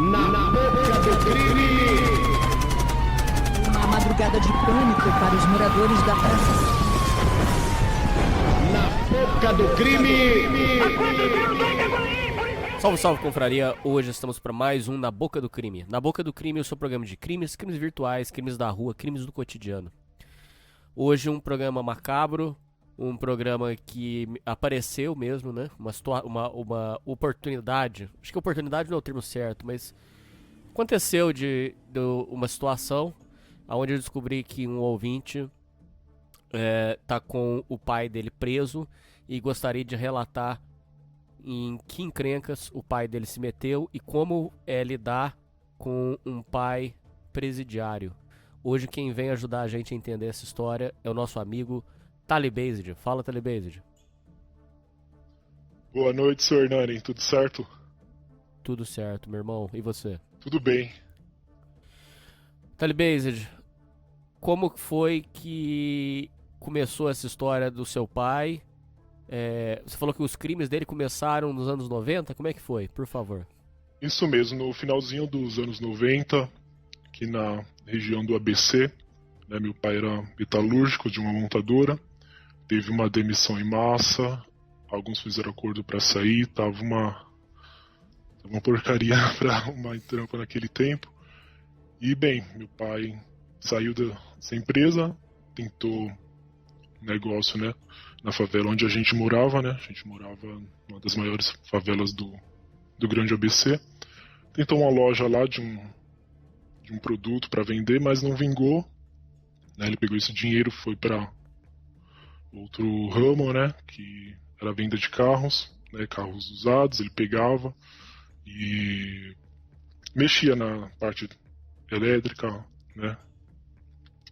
Na boca do crime! Uma madrugada de pânico para os moradores da praça. Na boca do crime! Salve, salve, confraria! Hoje estamos para mais um Na Boca do Crime. Na Boca do Crime, o seu programa de crimes, crimes virtuais, crimes da rua, crimes do cotidiano. Hoje um programa macabro, um programa que apareceu mesmo, né? Uma oportunidade, acho que oportunidade não é o termo certo, mas aconteceu de uma situação onde eu descobri que um ouvinte tá com o pai dele preso e gostaria de relatar em que encrencas o pai dele se meteu e como é lidar com um pai presidiário. Hoje quem vem ajudar a gente a entender essa história é o nosso amigo Talibazed. Fala, Talibazed. Boa noite, Sr. Hernani. Tudo certo? Tudo certo, meu irmão. E você? Tudo bem. Talibazed, como foi que começou essa história do seu pai? Você falou que os crimes dele começaram nos anos 90? Como é que foi? Por favor. Isso mesmo, no finalzinho dos anos 90, aqui na região do ABC, né, meu pai era metalúrgico de uma montadora, teve uma demissão em massa, alguns fizeram acordo para sair, tava uma porcaria para uma trampa naquele tempo. E bem, meu pai saiu dessa empresa, tentou negócio, né, na favela onde a gente morava, né? A gente morava numa das maiores favelas do grande ABC. Tentou uma loja lá de um produto para vender, mas não vingou. Né? Ele pegou esse dinheiro, foi para outro ramo, né? Que era a venda de carros, né? Carros usados. Ele pegava e mexia na parte elétrica, né?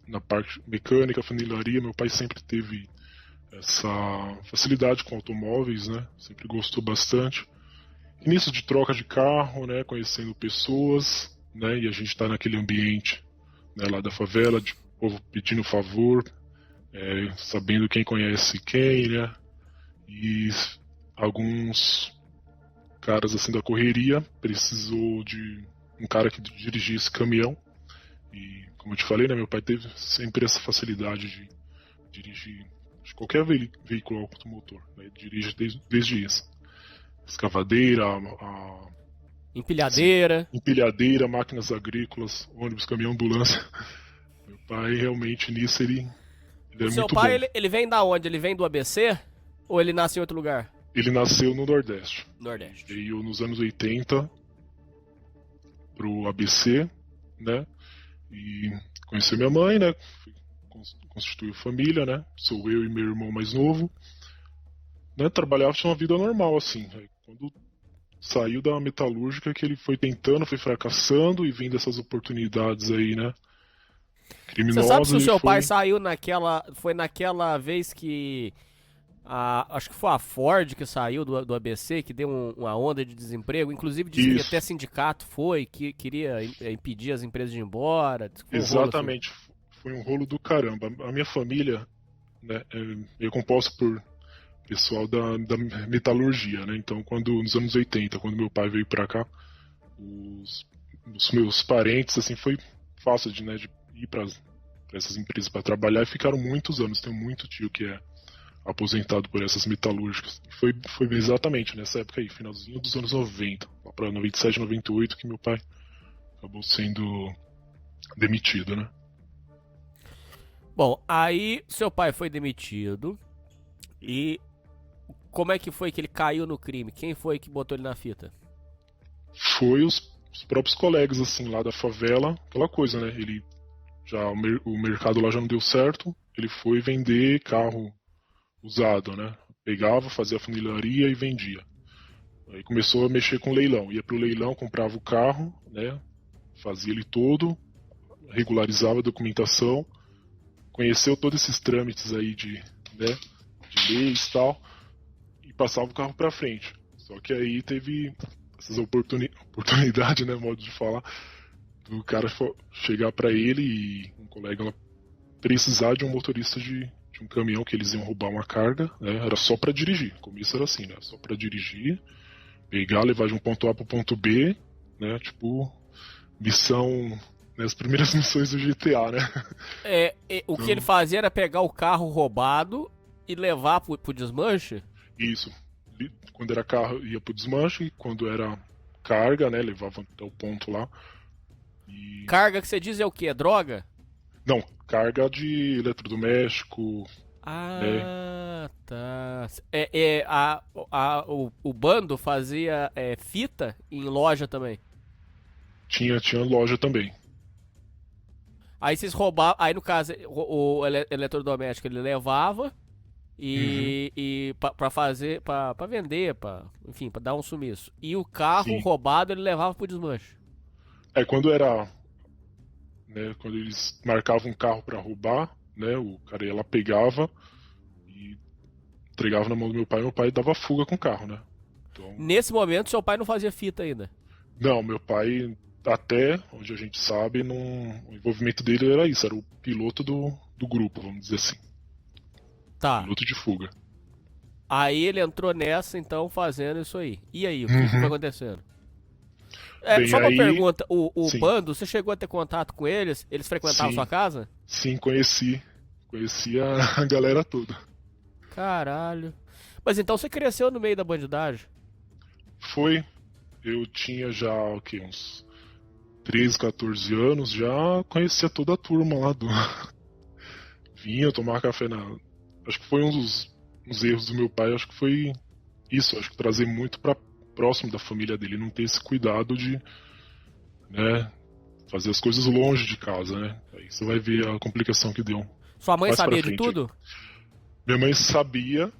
Na parte mecânica, funilaria. Meu pai sempre teve essa facilidade com automóveis, né? Sempre gostou bastante. Início de troca de carro, né? Conhecendo pessoas, né? E a gente tá naquele ambiente, né? Lá da favela, de povo pedindo favor, sabendo quem conhece quem, né? E alguns caras assim da correria precisou de um cara que dirigisse caminhão. E como eu te falei, né? Meu pai teve sempre essa facilidade de dirigir qualquer veículo automotor, né? Ele dirige desde isso. Escavadeira, empilhadeira, máquinas agrícolas, ônibus, caminhão, ambulância. Meu pai realmente nisso ele é muito bom. Seu pai, ele vem da onde? Ele vem do ABC? Ou ele nasce em outro lugar? Ele nasceu no Nordeste. Nordeste. Veio nos anos 80 pro ABC, né? E conheceu minha mãe, né? Constituiu família, né? Sou eu e meu irmão mais novo. Né? Trabalhava, tinha uma vida normal, assim. Aí, quando saiu da metalúrgica, que ele foi tentando, foi fracassando e vendo essas oportunidades aí, né? Criminosas. Você sabe se o seu pai saiu foi naquela vez que acho que foi a Ford que saiu do ABC, que deu uma onda de desemprego, inclusive disse que até sindicato que queria impedir as empresas de ir embora. Exatamente, foi um rolo do caramba. A minha família, né, é composta por pessoal da metalurgia, né? Então, nos anos 80, quando meu pai veio pra cá, os meus parentes, assim, foi fácil de ir para essas empresas para trabalhar e ficaram muitos anos. Tenho muito tio que é aposentado por essas metalúrgicas. Foi exatamente nessa época aí, finalzinho dos anos 90, lá pra 97, 98, que meu pai acabou sendo demitido, né? Bom, aí seu pai foi demitido e como é que foi que ele caiu no crime? Quem foi que botou ele na fita? Foi os próprios colegas, assim, lá da favela, aquela coisa, né? Ele o mercado lá já não deu certo, ele foi vender carro usado, né? Pegava, fazia a funilaria e vendia. Aí começou a mexer com leilão. Ia pro leilão, comprava o carro, né? Fazia ele todo, regularizava a documentação, conheceu todos esses trâmites aí de leis e tal, e passava o carro pra frente. Só que aí teve essas oportunidades, né? Modo de falar, do cara chegar pra ele e um colega lá precisar de um motorista de um caminhão que eles iam roubar uma carga, né? Era só pra dirigir. O começo era assim, né? Só pra dirigir, pegar, levar de um ponto A pro ponto B, né? Tipo, missão, né, as primeiras missões do GTA, né? O que ele fazia era pegar o carro roubado e levar pro desmanche? Isso. Quando era carro, ia pro desmanche, e quando era carga, né, levava até o ponto lá. E... Carga que você diz é o quê? É droga? Não, carga de eletrodoméstico. Ah, tá. O bando fazia fita em loja também. Tinha loja também. Aí vocês roubavam. Aí no caso, o eletrodoméstico ele levava e pra fazer. Pra vender, enfim, pra dar um sumiço. E o carro Sim. roubado ele levava pro desmanche. Quando era. Né, quando eles marcavam um carro pra roubar, né, o cara ia lá, pegava e entregava na mão do meu pai dava fuga com o carro, né? Então, Nesse momento, seu pai não fazia fita ainda. não, meu pai, até onde a gente sabe, o envolvimento dele era isso, era o piloto do grupo, vamos dizer assim. Tá. Piloto de fuga. Aí ele entrou nessa, então, fazendo isso aí. E aí, o que foi acontecendo? Bem, Só uma aí- pergunta, o Sim. bando, você chegou a ter contato com eles? Eles frequentavam Sim. sua casa? Sim, conheci a galera toda. Caralho. Mas então você cresceu no meio da bandidagem? Foi, eu tinha já, o quê, uns 13, 14 anos, já conhecia toda a turma lá do... Vinha tomar café Acho que foi um dos erros do meu pai, acho que foi isso, acho que trazer muito pra próximo da família dele, não ter esse cuidado de, né, fazer as coisas longe de casa, né? Aí você vai ver a complicação que deu. Sua mãe Mais pra sabia de frente. tudo? Minha mãe sabia,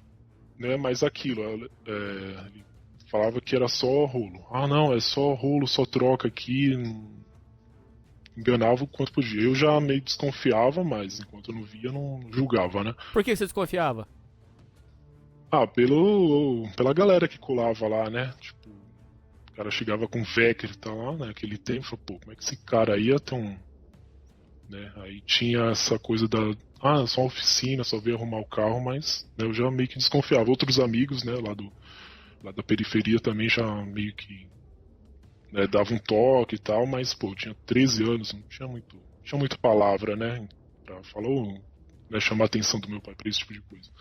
né, mas aquilo, ele falava que era só rolo. Ah, não, é só rolo, só troca aqui. Enganava o quanto podia. Eu já meio desconfiava, mas enquanto eu não via, não julgava, né? Por que você desconfiava? Ah, pela galera que colava lá, né? Tipo, o cara chegava com Vector e tal lá, né? Naquele tempo, falou, pô, como é que esse cara aí ia ter um... Né? Aí tinha essa coisa da... Ah, só uma oficina, só veio arrumar o carro, mas né, eu já meio que desconfiava. Outros amigos, né, lá da periferia também já meio que... Né, davam um toque e tal, mas, pô, eu tinha 13 anos, não tinha muita palavra, né? Pra falar, né, chamar a atenção do meu pai pra esse tipo de coisa.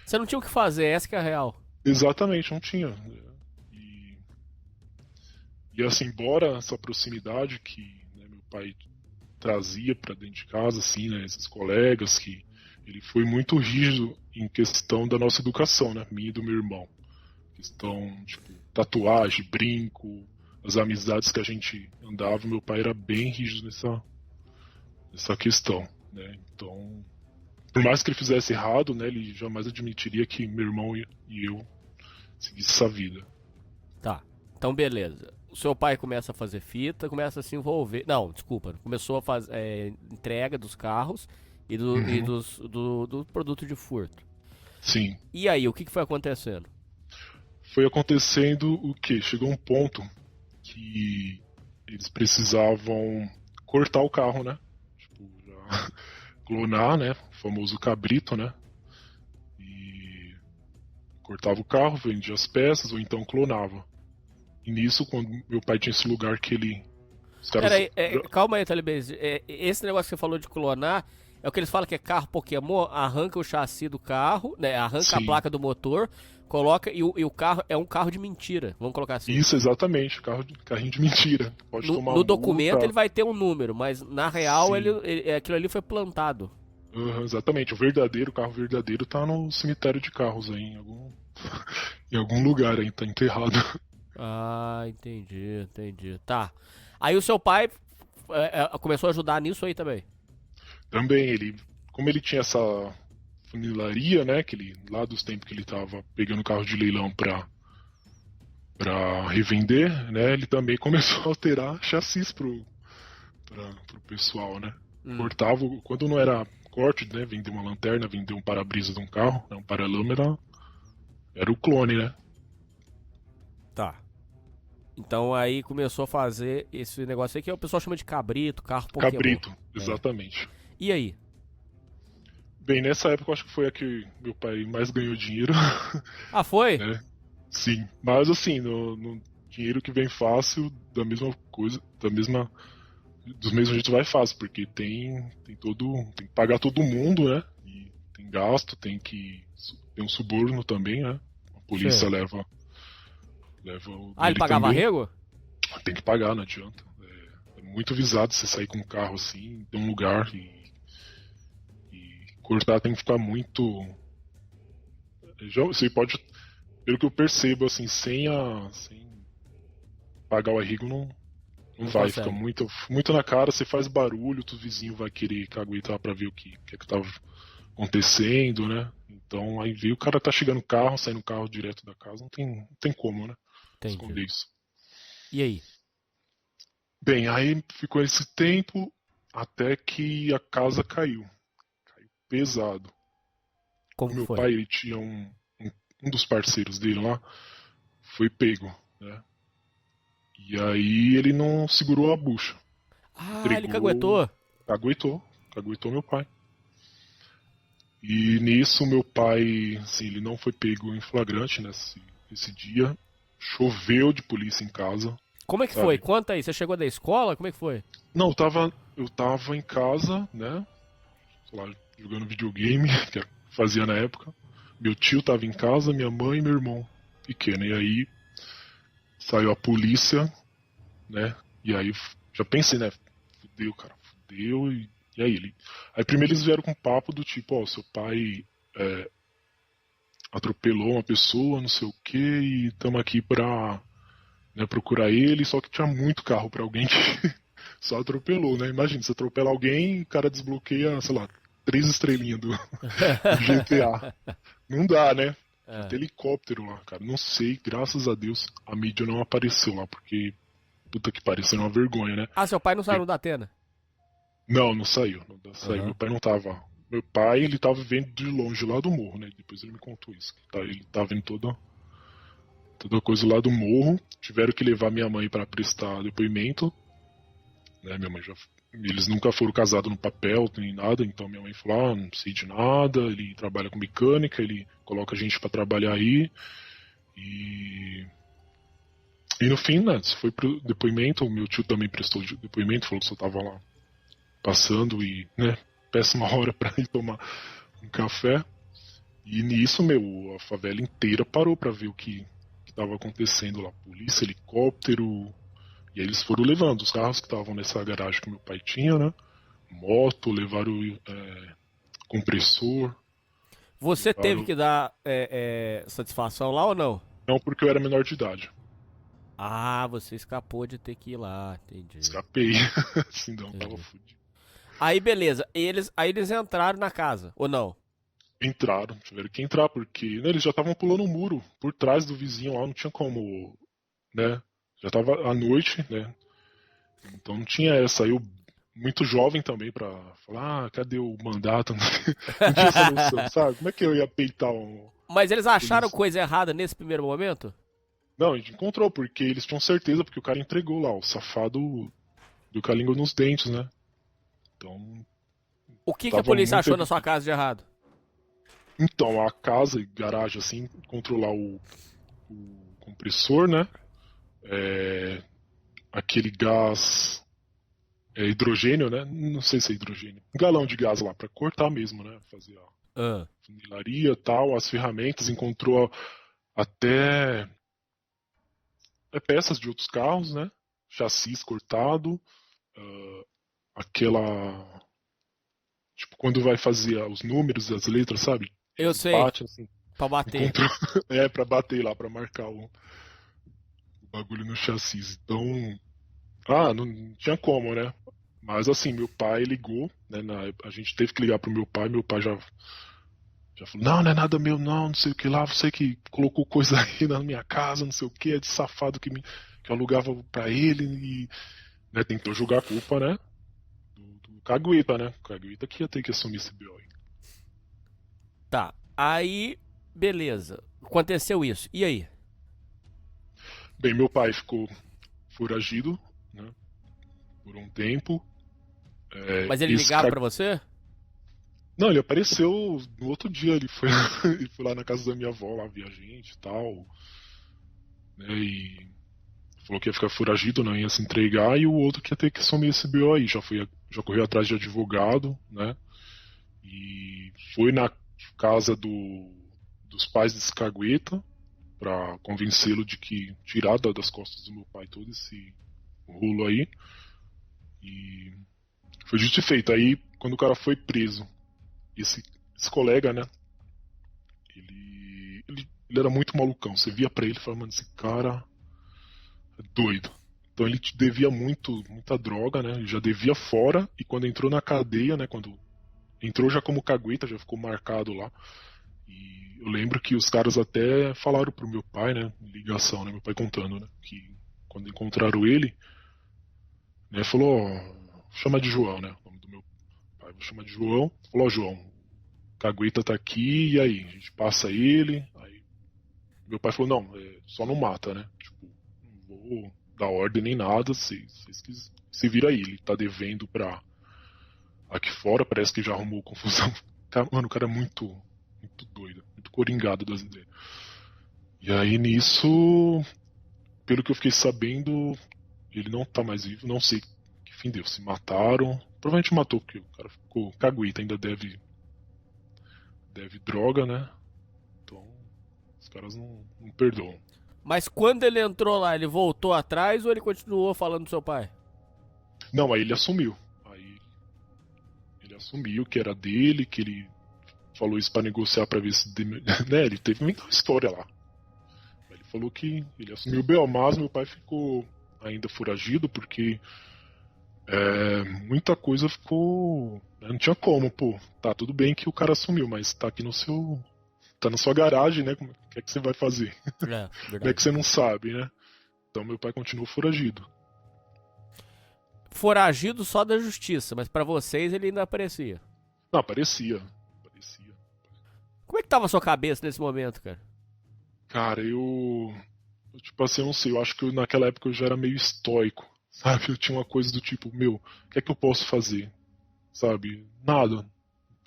Você não tinha o que fazer, essa que é a real. Exatamente, não tinha. E assim, embora essa proximidade que né, meu pai trazia pra dentro de casa, assim, né, esses colegas, que ele foi muito rígido em questão da nossa educação, né, minha e do meu irmão. Questão, tipo, tatuagem, brinco, as amizades que a gente andava, meu pai era bem rígido nessa questão, né, então... Por mais que ele fizesse errado, né, ele jamais admitiria que meu irmão e eu seguisse essa vida. Tá, então beleza. O seu pai começa a fazer fita, começa a se envolver... Não, desculpa, começou a fazer entrega dos carros e do produto de furto. Sim. E aí, o que foi acontecendo? Foi acontecendo o quê? Chegou um ponto que eles precisavam cortar o carro, né? Tipo, já... clonar, né? O famoso cabrito, né? E cortava o carro, vendia as peças, ou então clonava. E nisso, quando meu pai tinha esse lugar que ele... Os caras... Peraí, calma aí, Talibês. Esse negócio que você falou de clonar é o que eles falam que é carro Pokémon, arranca o chassi do carro, né? Arranca Sim. a placa do motor, coloca e o carro é um carro de mentira, vamos colocar assim. Isso, exatamente, carrinho de mentira. Pode tomar No documento multa. ele vai ter um número, mas na real Sim. aquilo ali foi plantado. Exatamente, o carro verdadeiro tá no cemitério de carros aí, em algum lugar aí, tá enterrado. Ah, entendi. Tá. Aí o seu pai começou a ajudar nisso aí também. Também, como ele tinha essa funilaria, né, lá dos tempos que ele tava pegando carro de leilão pra revender, né, ele também começou a alterar chassis pro pessoal, né. Cortava, quando não era corte, né, vender uma lanterna, vender um para-brisa de um carro, né, um paralama, era o clone, né. Tá. Então aí começou a fazer esse negócio aí que o pessoal chama de cabrito, carro Pokémon. Cabrito, exatamente. E aí? Bem, nessa época eu acho que foi a que meu pai mais ganhou dinheiro. Ah, foi? Né? Sim, mas assim, dinheiro que vem fácil, da mesma coisa, dos mesmos jeitos vai fácil, porque tem que pagar todo mundo, né? E tem gasto, tem um suborno também, né? A polícia Sim. leva o Ah, ele dele pagava também. arrego? Tem que pagar, não adianta. É muito visado você sair com um carro assim, de um lugar e cortar tem que ficar muito. Você pode, pelo que eu percebo, assim, sem pagar o arrego, não vai, consegue. fica muito na cara, você faz barulho, o vizinho vai querer caguetar pra ver o que é que tava acontecendo, né? Então aí vê o cara tá chegando no carro, saindo no carro direto da casa, não tem como, né? Esconder Entendi. isso. E aí? Bem, aí ficou esse tempo até que a casa caiu. Caiu pesado. Como que Meu foi? pai, ele tinha um dos parceiros dele lá, foi pego, né? E aí ele não segurou a bucha. Ah, ele Entregou, caguetou. caguetou meu pai. E nisso meu pai, assim, ele não foi pego em flagrante nesse dia. Choveu de polícia em casa, Como é que sabe? foi? Conta aí. Você chegou da escola? Como é que foi? Não, eu tava em casa, né? Sei lá, jogando videogame, que fazia na época. Meu tio tava em casa, minha mãe e meu irmão pequeno. E aí saiu a polícia, né? E aí já pensei, né? Fudeu, cara, fudeu. E aí Aí primeiro eles vieram com um papo do tipo, ó, seu pai atropelou uma pessoa, não sei o que, e estamos aqui pra, né, procurar ele, só que tinha muito carro pra alguém que só atropelou, né? Imagina, você atropela alguém, o cara desbloqueia, sei lá, 3 estrelinhas do GTA. Não dá, né? Ah. Tem helicóptero lá, cara. Não sei, graças a Deus, a mídia não apareceu lá, porque puta que pariu, seria uma vergonha, né? Ah, seu pai não saiu no Datena? Não saiu. Não saiu. Aham. Meu pai não tava. Meu pai, ele tava vendo de longe lá do morro, né? Depois ele me contou isso. Ele tava vendo toda coisa lá do morro. Tiveram que levar minha mãe pra prestar depoimento, né? Minha mãe já. Eles nunca foram casados no papel, nem nada, então minha mãe falou: ah, não sei de nada, ele trabalha com mecânica, ele coloca a gente pra trabalhar aí. E. E no fim, né? Foi pro depoimento, o meu tio também prestou depoimento, falou que só tava lá passando e, né, péssima hora pra ir tomar um café. E nisso, a favela inteira parou pra ver o que tava acontecendo lá. Polícia, helicóptero. E aí eles foram levando os carros que estavam nessa garagem que meu pai tinha, né? Moto, levaram compressor. Você teve Levaram... que dar satisfação lá ou não? Não, porque eu era menor de idade. Ah, você escapou de ter que ir lá, entendi. Escapei. Senão tava Entendi. fudido. Aí beleza, aí eles entraram na casa, ou não? Entraram, tiveram que entrar, porque né, eles já estavam pulando o muro por trás do vizinho lá, não tinha como, né? Já tava à noite, né? Então não tinha essa. Eu, muito jovem também, pra falar, ah, cadê o mandato? Não tinha essa noção, sabe? Como é que eu ia peitar um. Mas eles acharam Polícia? coisa errada nesse primeiro momento? Não, a gente encontrou, porque eles tinham certeza, porque o cara entregou lá, o safado do com a língua nos dentes, né? Então. O que a Tava polícia muito achou na sua casa de errado? Então, a casa e garagem, assim, controlar o compressor, né? Aquele gás hidrogênio, né? Não sei se é hidrogênio. Um galão de gás lá pra cortar mesmo, né? Fazer a Ah, funilaria e tal, as ferramentas, encontrou até peças de outros carros, né? Chassis cortado, aquela. Tipo, quando vai fazer os números e as letras, sabe? eu Eles sei, batem assim. pra bater. Encontrou. Pra bater lá, pra marcar o bagulho no chassis. Então. Ah, não tinha como, né? Mas assim, meu pai ligou, né? A gente teve que ligar pro meu pai já falou, não, não é nada meu, não sei o que lá, você que colocou coisa aí na minha casa, não sei o que, é de safado que eu alugava pra ele e né, tentou jogar a culpa, né? Do Cagueta, né? O Cagueta que ia ter que assumir esse BO aí. Tá, aí, beleza. Aconteceu isso, e aí? Bem, meu pai ficou foragido, né? Por um tempo. Mas ele ligava pra você? Não, ele apareceu no outro dia, ele foi, ele foi lá na casa da minha avó, lá via gente e tal. Né, falou que ia ficar foragido, né? Ia se entregar, e o outro que ia ter que assumir esse BO aí. Já correu atrás de advogado, né? E foi na casa dos pais desse cagueta pra convencê-lo de que tirar das costas do meu pai todo esse rolo aí. E foi dito e feito. Aí, quando o cara foi preso, esse colega, né? Ele era muito malucão. Você via pra ele e falava, mano, esse cara é doido. Então ele te devia muita droga, né? Ele já devia fora, e quando entrou na cadeia, né? Quando entrou já como cagueta, já ficou marcado lá. E eu lembro que os caras até falaram pro meu pai, né? Ligação, né? Meu pai contando, né? Que quando encontraram ele, né? Falou, ó, vou chamar de João, né? O nome do meu pai, vou chamar de João. Falou, ó, João, o cagueta tá aqui, e aí? A gente passa ele. Aí meu pai falou, não, só não mata, né? Tipo, não vou dar ordem nem nada, vocês que se vira aí. Ele tá devendo pra aqui fora, parece que já arrumou confusão. Mano, o cara é muito doido, muito coringado das ideias. E aí nisso, pelo que eu fiquei sabendo, ele não tá mais vivo, não sei que fim deu. Se mataram, provavelmente matou, porque o cara ficou cagueta, ainda deve droga, né? Então, os caras não perdoam. Mas quando ele entrou lá, ele voltou atrás ou ele continuou falando do seu pai? Não, aí ele assumiu. Aí ele assumiu que era dele, que ele falou isso pra negociar pra ver se... né, ele teve muita história lá. Ele falou que ele assumiu o B.O., mas meu pai ficou ainda foragido porque muita coisa ficou... Não tinha como, pô. Tá, tudo bem que o cara assumiu, mas tá aqui no seu... Tá na sua garagem, né? O que é que você vai fazer? É, Como é que você não sabe, né? Então meu pai continuou foragido. Foragido só da justiça, mas pra vocês ele ainda aparecia. Não, parecia. Como é que tava a sua cabeça nesse momento, cara? Cara, tipo assim, eu não sei, eu acho que naquela época eu já era meio estoico, sabe? Eu tinha uma coisa do tipo, meu, o que é que eu posso fazer? Sabe? Nada.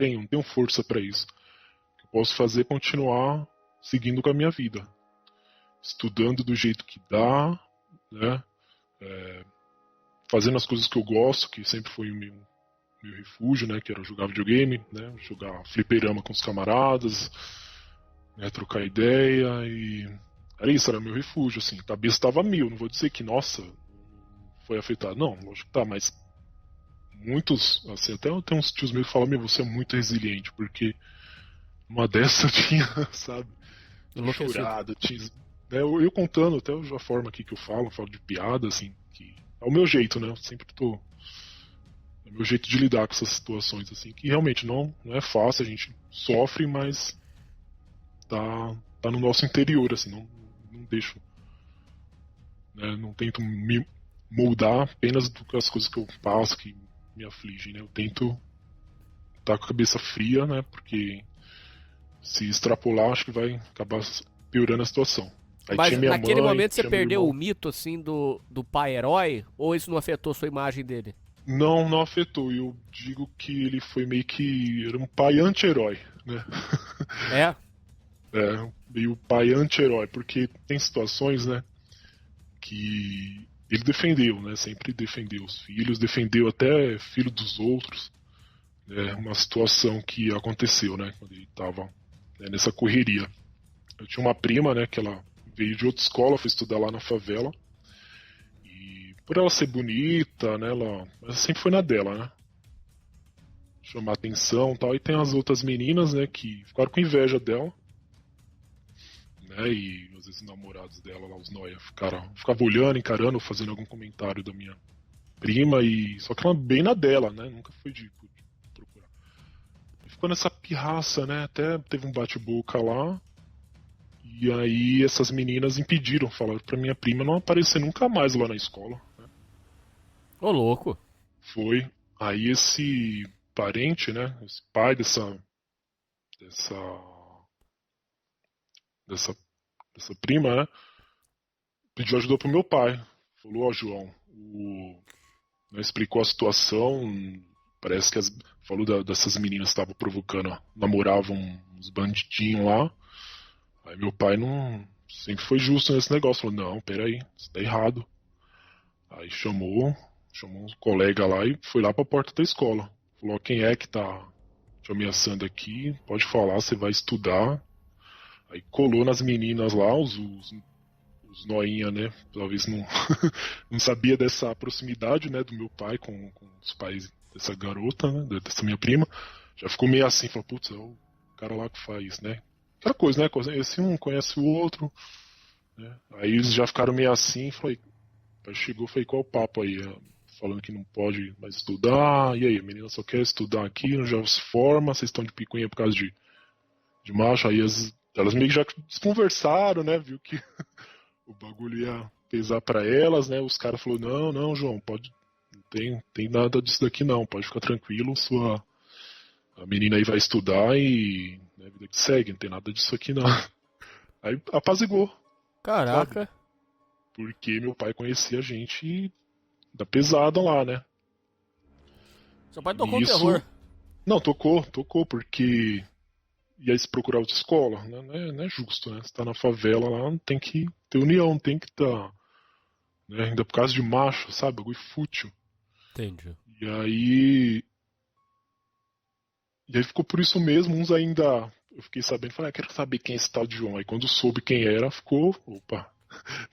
Não tenho força pra isso. O que eu posso fazer é continuar seguindo com a minha vida. Estudando do jeito que dá, né? Fazendo as coisas que eu gosto, que sempre foi o meu refúgio, né? Que era jogar videogame, né? Jogar fliperama com os camaradas, né? Trocar ideia e... Era isso, era meu refúgio, assim. A cabeça estava mil, não vou dizer que, nossa, foi afetado. Não, lógico que tá, mas muitos, assim, até eu tenho uns tios meus que falam, meu, você é muito resiliente, porque uma dessa eu tinha, sabe, chorado, tinha, né, eu contando até a forma aqui que eu falo de piada, assim, que é o meu jeito, né, eu sempre é o meu jeito de lidar com essas situações, assim, que realmente não é fácil, a gente sofre, mas tá no nosso interior, assim, não deixo, né, não tento me moldar apenas das coisas que eu passo, que me afligem, né? Eu tento estar com a cabeça fria, né? Porque se extrapolar, acho que vai acabar piorando a situação. Aí mas tinha minha naquele mãe, momento você tinha meu perdeu irmão. o mito, assim, do pai herói? Ou isso não afetou sua imagem dele? Não afetou. Eu digo que ele foi meio que... Era um pai anti-herói, né? É? Meio pai anti-herói, porque tem situações, né? Que ele defendeu, né? Sempre defendeu os filhos, defendeu até filho dos outros. Né? Uma situação que aconteceu, né? Quando ele estava, né, nessa correria. Eu tinha uma prima, né? Que ela veio de outra escola, foi estudar lá na favela. E por ela ser bonita, né? Ela sempre foi na dela, né? Chamar atenção e tal. E tem as outras meninas, né? Que ficaram com inveja dela. Né, e às vezes os namorados dela lá, os noia, ficavam olhando, encarando, fazendo algum comentário da minha prima, e só que ela bem na dela, né? Nunca foi de procurar. E ficou nessa pirraça, né? Até teve um bate-boca lá, e aí essas meninas impediram, falaram pra minha prima não aparecer nunca mais lá na escola. Né? Ô, louco. Foi. Aí esse parente, né? Esse pai dessa prima, né? Pediu ajuda pro meu pai. Falou, ó, João, né, explicou a situação. Parece que falou dessas meninas que estavam provocando, namoravam uns bandidinhos lá. Aí meu pai não sempre foi justo nesse negócio. Falou, não, peraí, isso tá errado. Aí chamou um colega lá e foi lá pra porta da escola. Falou, ó, quem é que tá te ameaçando aqui? Pode falar, você vai estudar. Aí colou nas meninas lá, os noinha, né? Talvez não, não sabia dessa proximidade, né, do meu pai com os pais dessa garota, né, dessa minha prima. Já ficou meio assim, falou, putz, é o cara lá que faz, né? Aquela coisa, né? Esse um conhece o outro, né? Aí eles já ficaram meio assim, falei, aí chegou, falei, qual o papo aí? Falando que não pode mais estudar, e aí, a menina só quer estudar aqui, não já se forma, vocês estão de picuinha por causa de macho, aí elas meio que já desconversaram, né? Viu que o bagulho ia pesar pra elas, né? Os caras falaram, não, João, pode, não tem nada disso daqui não, pode ficar tranquilo, a menina aí vai estudar e né, vida que segue, não tem nada disso aqui não. Aí apazigou, Caraca. sabe? Porque meu pai conhecia a gente da pesada lá, né? Seu pai tocou Isso- terror. Não, tocou, porque ia se procurar outra escola, né? Não é justo, né? Você tá na favela lá, tem que ter união, tem que estar. Né? Ainda por causa de macho, sabe? Bagulho fútil. Entendi. E aí ficou por isso mesmo, uns ainda. Eu fiquei sabendo, falei, quero saber quem é esse tal de João. Aí quando soube quem era, ficou, opa,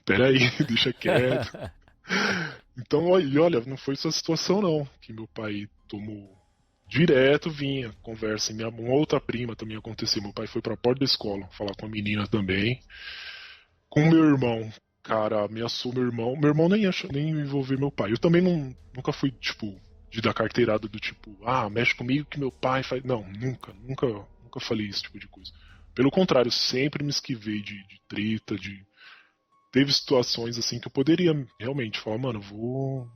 peraí, deixa quieto. Então, olha, não foi essa situação não, que meu pai tomou direto, vinha, conversa, e uma outra prima também aconteceu, meu pai foi pra porta da escola, falar com a menina também, com meu irmão, cara, ameaçou meu irmão nem envolveu meu pai, eu também nunca fui, tipo, de dar carteirada do tipo, mexe comigo que meu pai faz, não, nunca falei esse tipo de coisa, pelo contrário, sempre me esquivei de treta, teve situações assim que eu poderia realmente falar, mano, eu vou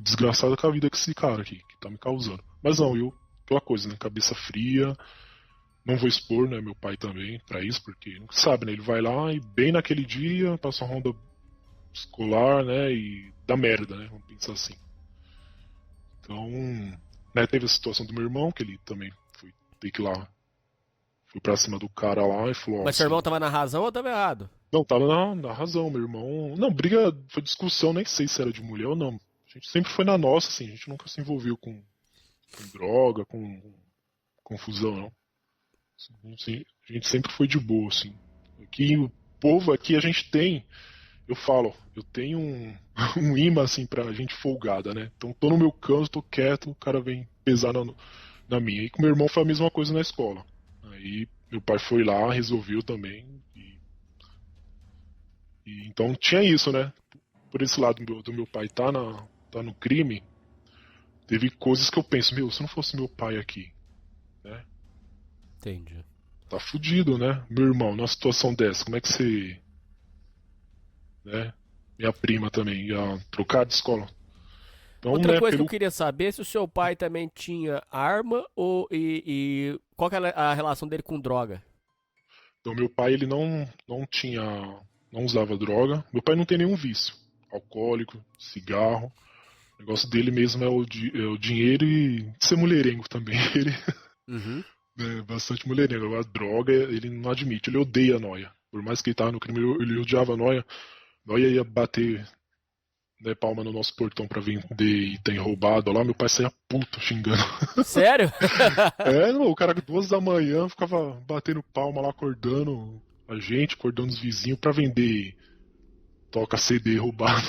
desgraçado com a vida com esse cara aqui, que tá me causando. Mas não, aquela coisa, né, cabeça fria, não vou expor, né, meu pai também pra isso, porque nunca sabe, né, ele vai lá e bem naquele dia passa uma ronda escolar, né, e dá merda, né, vamos pensar assim. Então, né, teve a situação do meu irmão, que ele também foi ter que ir lá, foi pra cima do cara lá e falou, Mas seu irmão tava na razão ou tava errado? Não, tava na razão, meu irmão. Não, briga, foi discussão, nem sei se era de mulher ou não. A gente sempre foi na nossa, assim, a gente nunca se envolveu com droga, com confusão, não. Assim, a gente sempre foi de boa, assim. Aqui, o povo aqui, a gente tem, eu falo, eu tenho um imã, assim, pra gente folgada, né? Então, tô no meu canto, tô quieto, o cara vem pesar na minha. E com meu irmão foi a mesma coisa na escola. Aí, meu pai foi lá, resolveu também, então tinha isso, né? Por esse lado do meu pai tá no crime, teve coisas que eu penso, se não fosse meu pai aqui, né? Entendi. Tá fudido, né? Meu irmão, numa situação dessa, como é que você. Né? Minha prima também, ia trocar de escola. Então, Outra né, coisa que eu queria saber é se o seu pai também tinha arma e qual que era a relação dele com droga? Então meu pai, ele não tinha. Não usava droga. Meu pai não tem nenhum vício. Alcoólico, cigarro. O negócio dele mesmo é o dinheiro e ser mulherengo também. Ele Uhum. é bastante mulherengo. Agora, a droga, ele não admite. Ele odeia a noia. Por mais que ele tava no crime, ele odiava a noia. Noia ia bater, né, palma no nosso portão pra vender item roubado lá. Meu pai saía puto xingando. Sério? O cara 2 da manhã ficava batendo palma lá, acordando a gente, acordando os vizinhos pra vender toca CD roubado.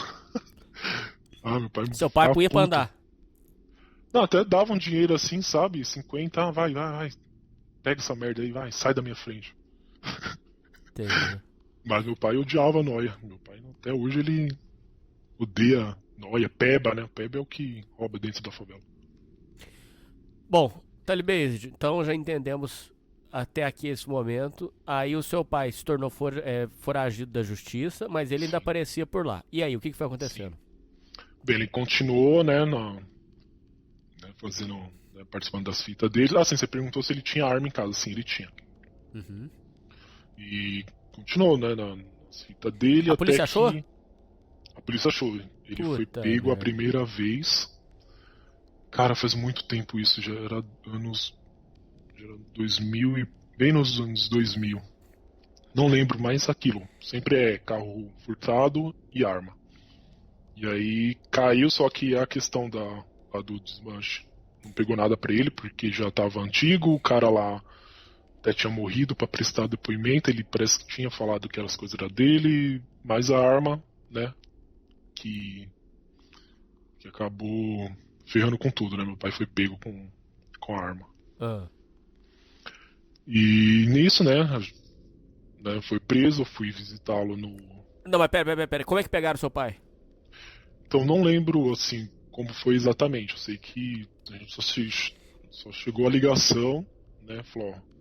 Meu pai Seu pai ficava punha pra puto. andar. Não, até davam dinheiro assim, sabe? 50, vai, pega essa merda aí, vai, sai da minha frente. Entendi. Mas meu pai odiava a noia. Meu pai, até hoje, ele odeia noia, peba, né? Peba é o que rouba dentro da favela. Bom, Talibase, então já entendemos até aqui esse momento. Aí o seu pai se tornou foragido da justiça, mas ele ainda aparecia por lá. E aí, o que foi acontecendo? Bem, ele continuou, né, fazendo, né, participando das fitas dele. Assim, você perguntou se ele tinha arma em casa. Sim, ele tinha. Uhum. E continuou, né, nas fitas dele. A até polícia que achou? A polícia achou. Ele foi Puta pego a merda. primeira vez. Cara, faz muito tempo isso. Já era 2000 bem nos anos 2000. Não lembro mais aquilo. Sempre é carro furtado e arma. E aí caiu, só que a questão do desmanche não pegou nada pra ele, porque já tava antigo, o cara lá até tinha morrido pra prestar depoimento, ele parece que tinha falado que as coisas eram dele, mas a arma, né, que acabou ferrando com tudo, né? Meu pai foi pego com a arma. Ah. E nisso, né, foi preso, eu fui visitá-lo no... Não, mas pera. Como é que pegaram seu pai? Então não lembro, assim, como foi exatamente. Eu sei que a gente só chegou a ligação, né, falou, ó,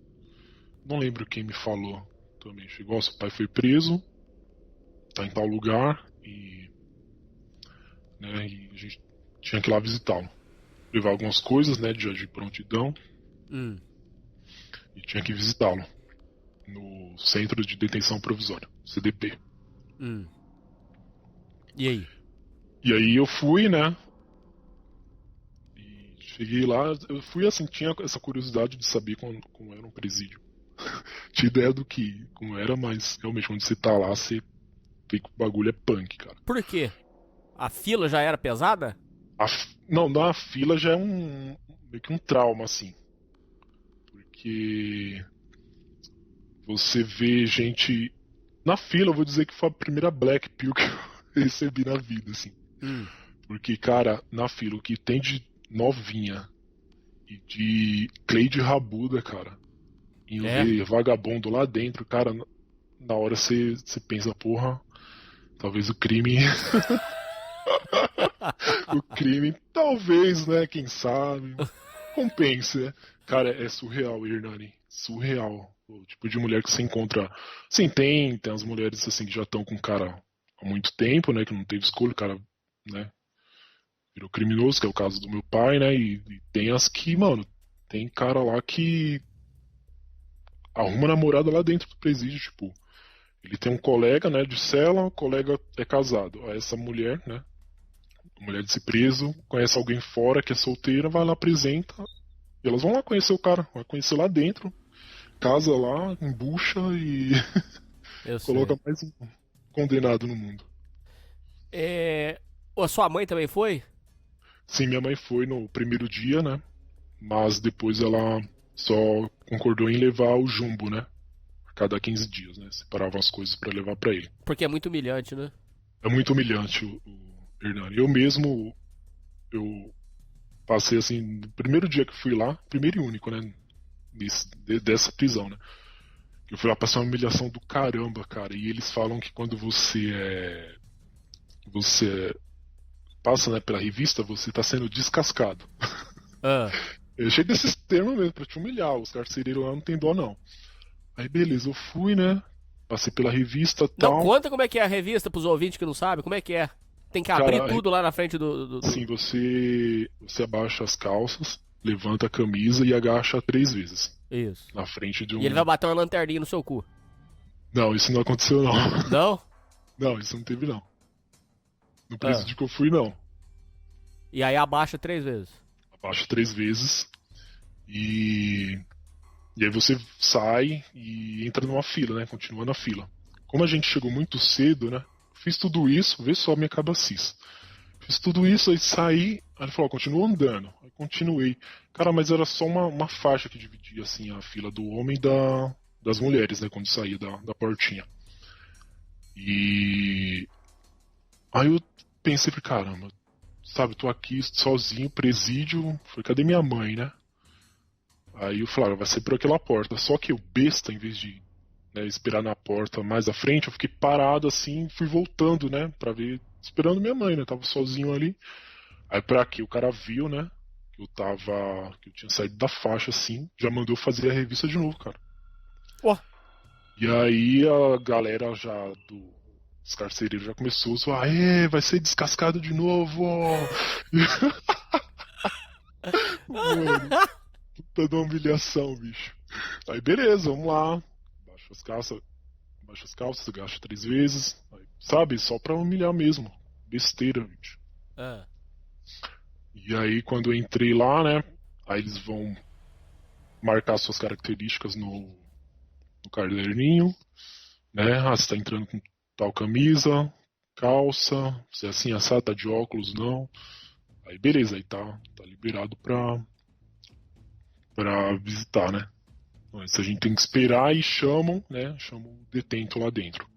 não lembro quem me falou também. Chegou, ó, seu pai foi preso, tá em tal lugar e, né, e a gente tinha que ir lá visitá-lo. Levar algumas coisas, né, de prontidão e tinha que visitá-lo no Centro de Detenção Provisória, CDP. E aí? E aí eu fui, né, e cheguei lá, eu fui assim, tinha essa curiosidade de saber como era um presídio. Tinha ideia como era, mas realmente quando você tá lá, você vê que o bagulho é punk, cara. Por quê? A fila já era pesada? Não, na fila já é meio que um trauma, assim. Porque você vê gente... Na fila, eu vou dizer que foi a primeira Black Pill que eu recebi na vida, assim. Porque, cara, na fila, o que tem de novinha e de Cleide Rabuda, cara, e ver vagabundo lá dentro, cara, na hora você pensa, porra, talvez o crime... o crime, talvez, né, quem sabe, compense, né? Cara, é surreal, Hernani, surreal. O tipo de mulher que você encontra... Sim, tem as mulheres, assim, que já estão com o cara há muito tempo, né, que não teve escolha, o cara, né, virou criminoso, que é o caso do meu pai, né, e tem as que, mano, tem cara lá que arruma namorada lá dentro do presídio, tipo, ele tem um colega, né, de cela, o colega é casado, aí essa mulher, né, mulher desse preso, conhece alguém fora que é solteira, vai lá, apresenta, e elas vão lá conhecer o cara, vai conhecer lá dentro, casa lá, embucha e coloca mais um condenado no mundo. A sua mãe também foi? Sim, minha mãe foi no primeiro dia, né, mas depois ela só concordou em levar o jumbo, né, a cada 15 dias, né, separava as coisas pra levar pra ele. Porque é muito humilhante, né? É muito humilhante o Hernani. Eu mesmo, eu passei assim, no primeiro dia que fui lá, primeiro e único, né, dessa prisão, né, eu fui lá passar uma humilhação do caramba, cara, e eles falam que quando você passa, né, pela revista, você tá sendo descascado. Eu achei desses termos mesmo, pra te humilhar, os carcereiros lá não tem dó não. Aí beleza, eu fui, né, passei pela revista e tal. Não, conta como é que é a revista pros ouvintes que não sabem, como é que é? Tem que abrir tudo lá na frente do... Sim, você abaixa as calças, levanta a camisa e agacha 3 vezes. Isso. Na frente de um... E ele vai bater uma lanterninha no seu cu. Não, isso não aconteceu não. Não? Não, isso não teve não. No presídio que eu fui, não. E aí abaixa 3 vezes. Abaixa 3 vezes e aí você sai e entra numa fila, né? Continua na fila. Como a gente chegou muito cedo, né? Fiz tudo isso, vê só a minha cabacice. Fiz tudo isso, aí saí, aí ele falou, continua andando. Aí continuei. Cara, mas era só uma faixa que dividia, assim, a fila do homem e das mulheres, né, quando saía da portinha. E aí eu pensei, caramba, sabe, tô aqui sozinho, presídio, falei, cadê minha mãe, né? Aí eu falei, vai ser por aquela porta. Só que o besta, em vez de, né, esperar na porta mais à frente, eu fiquei parado assim, fui voltando, né, pra ver, esperando minha mãe, né, tava sozinho ali. Aí pra quê? O cara viu, né, que eu tinha saído da faixa assim, já mandou fazer a revista de novo, cara. E aí a galera os carcereiros já começou a falar, vai ser descascado de novo, ó. Mano, puta de uma humilhação, bicho. Aí beleza, vamos lá. Baixa as calças, agacha 3 vezes. Aí, sabe, só pra humilhar mesmo. Besteira, bicho. E aí quando eu entrei lá, né, aí eles vão marcar suas características no caderninho. né? Ah, você tá entrando com tal camisa, calça, se é assim, assado, tá de óculos, não. Aí beleza, aí tá liberado pra visitar, né? Mas a gente tem que esperar e chamam, né? Chamam o detento lá dentro.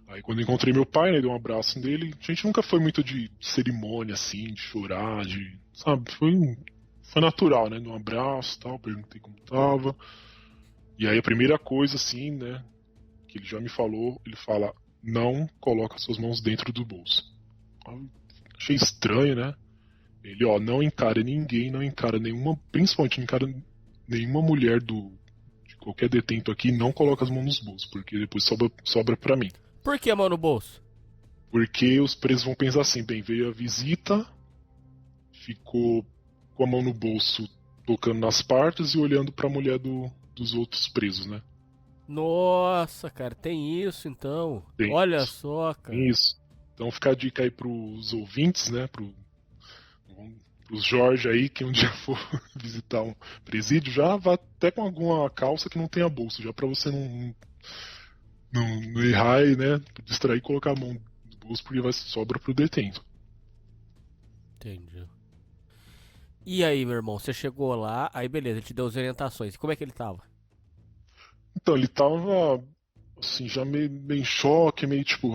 Aí quando eu encontrei meu pai, né, dei um abraço nele. A gente nunca foi muito de cerimônia, assim, de chorar, sabe? Foi natural, né? Dei um abraço e tal, perguntei como tava. E aí a primeira coisa, assim, né, que ele já me falou, ele fala, não coloca suas mãos dentro do bolso. Eu achei estranho, né? Ele, ó, não encara ninguém, não encara nenhuma, principalmente não encara nenhuma mulher de qualquer detento aqui, não coloca as mãos nos bolsos, porque depois sobra pra mim. Por que a mão no bolso? Porque os presos vão pensar assim, bem, veio a visita, ficou com a mão no bolso, tocando nas partes e olhando pra mulher dos outros presos, né? Nossa, cara, tem isso então. Tem Olha isso. só, cara. Tem isso. Então fica a dica aí pros ouvintes, né? Pros Jorge aí, que um dia for visitar um presídio, já vá até com alguma calça que não tenha bolso, já pra você não errar e, né? Distrair e colocar a mão no bolso, porque vai sobra pro detento. Entendi. E aí, meu irmão, você chegou lá, aí beleza, ele te deu as orientações. Como é que ele tava? Então, ele tava, assim, já meio em choque, meio tipo,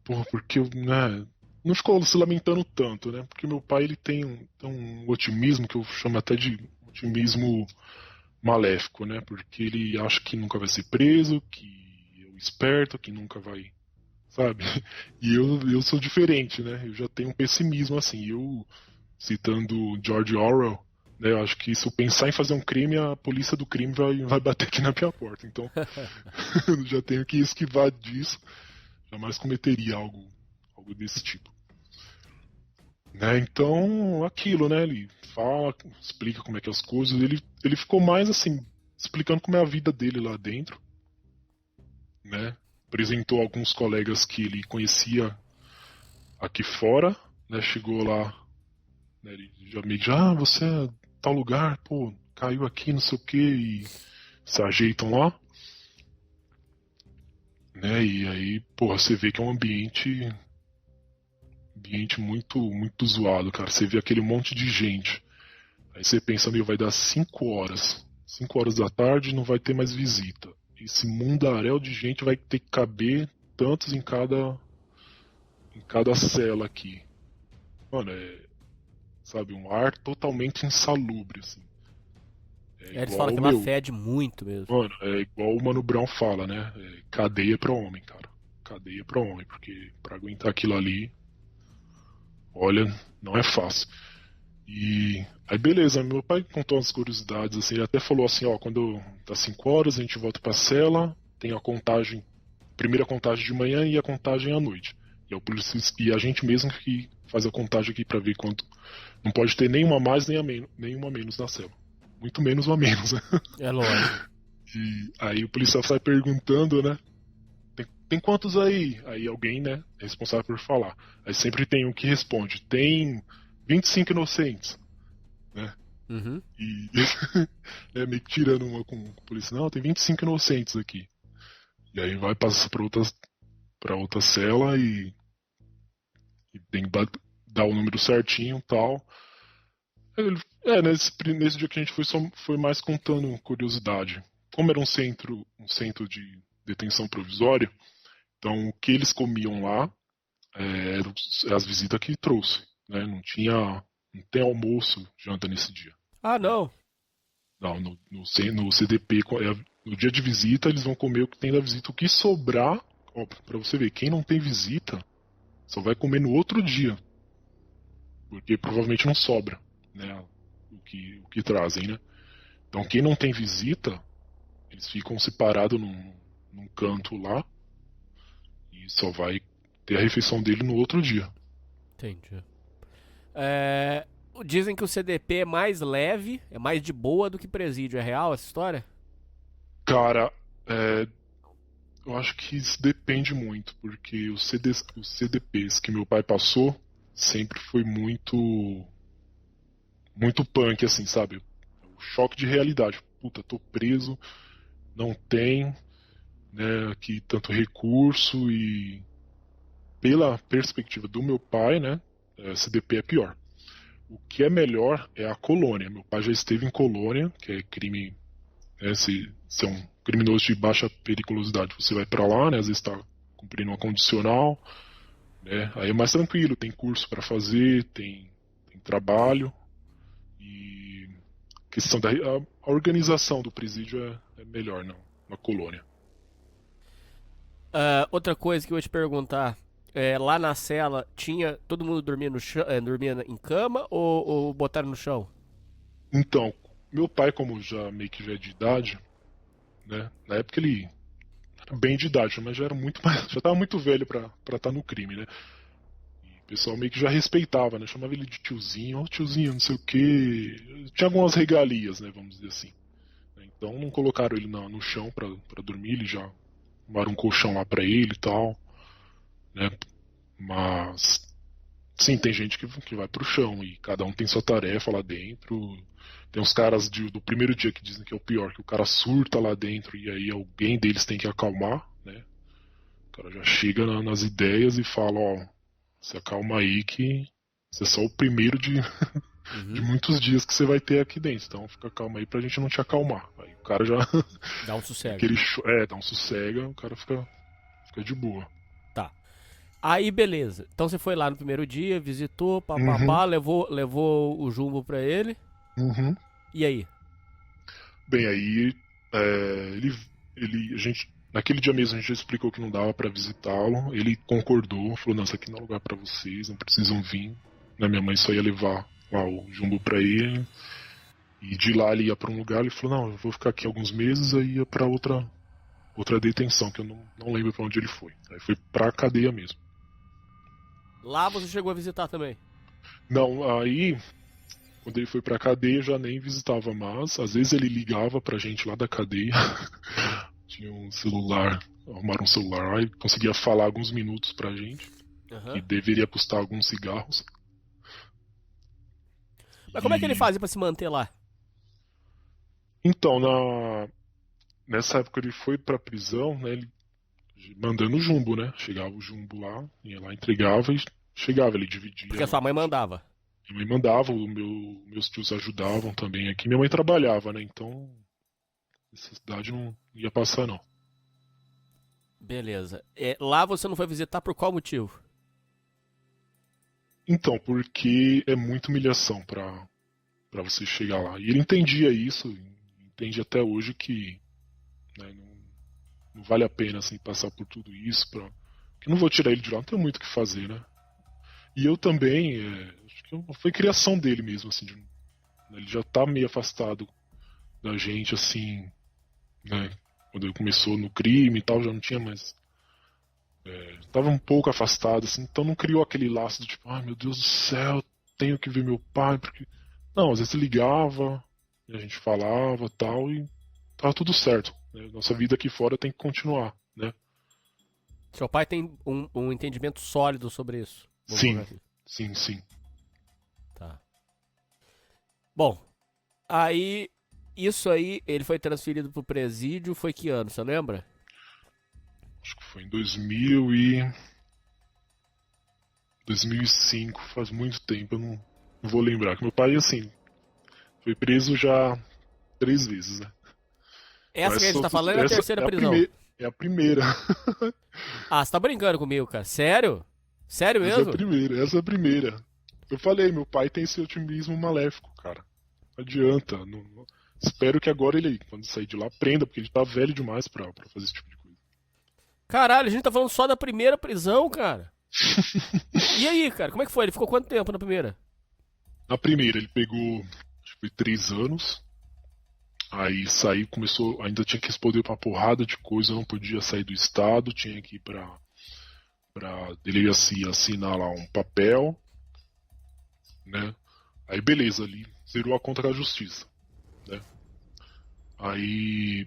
porra, porque, né? Não ficou se lamentando tanto, né? Porque meu pai, ele tem um otimismo que eu chamo até de otimismo maléfico, né? Porque ele acha que nunca vai ser preso, que é o esperto, que nunca vai, sabe? E eu sou diferente, né? Eu já tenho um pessimismo, assim. Eu, citando George Orwell, né? Eu acho que se eu pensar em fazer um crime, a polícia do crime vai bater aqui na minha porta. Então, eu já tenho que esquivar disso. Jamais cometeria algo desse tipo. Né? Então, aquilo, né? Ele fala, explica como é que é as coisas. Ele ficou mais assim, explicando como é a vida dele lá dentro, né? Apresentou alguns colegas que ele conhecia aqui fora, né? Chegou lá, né? Ele já meio que, você é tal lugar, pô, caiu aqui, não sei o que, e se ajeitam lá, né? E aí, porra, você vê que é um ambiente muito zoado, cara. Você vê aquele monte de gente. Aí você pensa, vai dar 5 horas. 5 horas da tarde não vai ter mais visita. Esse mundaréu de gente vai ter que caber tantos em cada cela aqui. Mano, sabe, um ar totalmente insalubre, assim. É Eles falam igual, que lá fede muito mesmo. mano, é igual o Mano Brown fala, né? É cadeia pra homem, cara. Cadeia pra homem, porque pra aguentar aquilo ali, olha, não é fácil. E aí beleza, meu pai contou umas curiosidades, assim, ele até falou assim, ó, quando dá 5 horas a gente volta pra cela, tem a contagem, primeira contagem de manhã e a contagem à noite. E, e a gente mesmo que faz a contagem aqui pra ver quanto. Não pode ter nenhuma a mais nem nenhuma a menos na cela. Muito menos uma a menos, né? É lógico. E aí o policial sai perguntando, né? Tem quantos aí? Aí alguém, né, é responsável por falar. Aí sempre tem um que responde, tem 25 inocentes, né? Uhum. E meio que tirando uma com o policial, não, tem 25 inocentes aqui. E aí vai passar pra outra cela e tem que dar o número certinho e tal. Nesse dia que a gente foi mais contando curiosidade. Como era um centro de detenção provisória, então o que eles comiam lá eram as visitas que trouxe, né? Não tem almoço, janta nesse dia. Ah, não. Não, no CDP, no dia de visita, eles vão comer o que tem da visita. O que sobrar, ó, pra você ver, quem não tem visita, só vai comer no outro dia. Porque provavelmente não sobra, né? O que trazem, né? Então quem não tem visita, eles ficam separados num canto lá e só vai ter a refeição dele no outro dia. Entendi. Dizem que o CDP é mais leve, é mais de boa do que presídio. É real essa história? Cara, eu acho que isso depende muito, porque os CDPs que meu pai passou sempre foi muito punk, assim, sabe? O choque de realidade. Puta, tô preso não tem, né, aqui tanto recurso e pela perspectiva do meu pai, né, CDP é pior. O que é melhor é a colônia. Meu pai já esteve em colônia, que é crime, né, se é um criminoso de baixa periculosidade, você vai pra lá, né, às vezes está cumprindo uma condicional, né, aí é mais tranquilo, tem curso para fazer, tem trabalho e a questão da a organização do presídio é melhor não, na colônia. Outra coisa que eu ia te perguntar, lá na cela tinha todo mundo dormia no chão, dormia em cama ou botaram no chão? Então, meu pai, como já é de idade, né, na época ele era bem de idade, mas já era muito mais, já estava muito velho para estar no crime, né? E o pessoal meio que já respeitava, né? Chamava ele de tiozinho, ó, tiozinho, não sei o quê. Tinha algumas regalias, né, vamos dizer assim. Então não colocaram ele no chão para dormir, ele já arrumaram um colchão lá para ele e tal, né? Mas sim, tem gente que vai pro chão e cada um tem sua tarefa lá dentro. Tem uns caras do primeiro dia que dizem que é o pior, que o cara surta lá dentro e aí alguém deles tem que acalmar, né? O cara já chega nas ideias e fala, ó, se acalma aí que você é só o primeiro de muitos dias que você vai ter aqui dentro. Então fica calma aí pra gente não te acalmar. Aí o cara já Dá um sossego. dá um sossega, o cara fica de boa. Tá. Aí, beleza. Então você foi lá no primeiro dia, visitou, papapá, levou o jumbo pra ele. Uhum. E aí? Bem, aí a gente naquele dia mesmo a gente já explicou que não dava pra visitá-lo. Ele concordou, falou: "Não, isso aqui não é lugar pra vocês, não precisam vir". Né, minha mãe só ia levar lá o jumbo pra ele. E de lá ele ia pra um lugar, ele falou: "Não, eu vou ficar aqui alguns meses", aí ia pra outra detenção, que eu não lembro pra onde ele foi. Aí foi pra cadeia mesmo. Lá você chegou a visitar também? Não, aí quando ele foi pra cadeia eu já nem visitava mais. Às vezes ele ligava pra gente lá da cadeia. Tinha um celular, arrumaram um celular lá e conseguia falar alguns minutos pra gente. Que deveria custar alguns cigarros. Mas como é que ele fazia pra se manter lá? Então, nessa época ele foi pra prisão, né? Ele mandando jumbo, né? Chegava o jumbo lá, ia lá, entregava e chegava, ele dividia. Porque a sua mãe mandava. Minha mãe mandava, meus tios ajudavam também aqui. Minha mãe trabalhava, né? Então, necessidade não ia passar, não. Beleza. Lá você não foi visitar por qual motivo? Então, porque é muita humilhação pra você chegar lá. E ele entendia isso, entende até hoje que, né, não vale a pena assim, passar por tudo isso. Que não vou tirar ele de lá, não tem muito o que fazer, né? E eu também, acho que foi criação dele mesmo, assim. Ele já tá meio afastado da gente, assim, né? Quando ele começou no crime e tal, já não tinha mais. Tava um pouco afastado, assim, então não criou aquele laço do tipo, ai meu Deus do céu, tenho que ver meu pai, porque. Não, às vezes ligava, e a gente falava tal, e tava tudo certo. Né? Nossa vida aqui fora tem que continuar, né? Seu pai tem um entendimento sólido sobre isso? Sim, sim. Tá. Bom, aí, isso aí, ele foi transferido pro presídio, foi que ano, você lembra? Acho que foi em 2005, faz muito tempo, eu não vou lembrar. Que meu pai, assim, foi preso já 3 vezes, né? Essa que a gente tá falando é a terceira prisão. É a primeira. Ah, você tá brincando comigo, cara? Sério? Sério mesmo? Essa é a primeira. Eu falei, meu pai tem esse otimismo maléfico, cara. Não adianta. Espero que agora ele, quando sair de lá, aprenda, porque ele tá velho demais pra fazer esse tipo de coisa. Caralho, a gente tá falando só da primeira prisão, cara. E aí, cara, como é que foi? Ele ficou quanto tempo na primeira? Na primeira, ele pegou, acho que foi 3 anos. Aí saiu, começou, ainda tinha que responder pra uma porrada de coisa, não podia sair do estado, tinha que ir pra delegacia assinar lá um papel, né? Aí beleza, ali zerou a conta com a justiça, né? Aí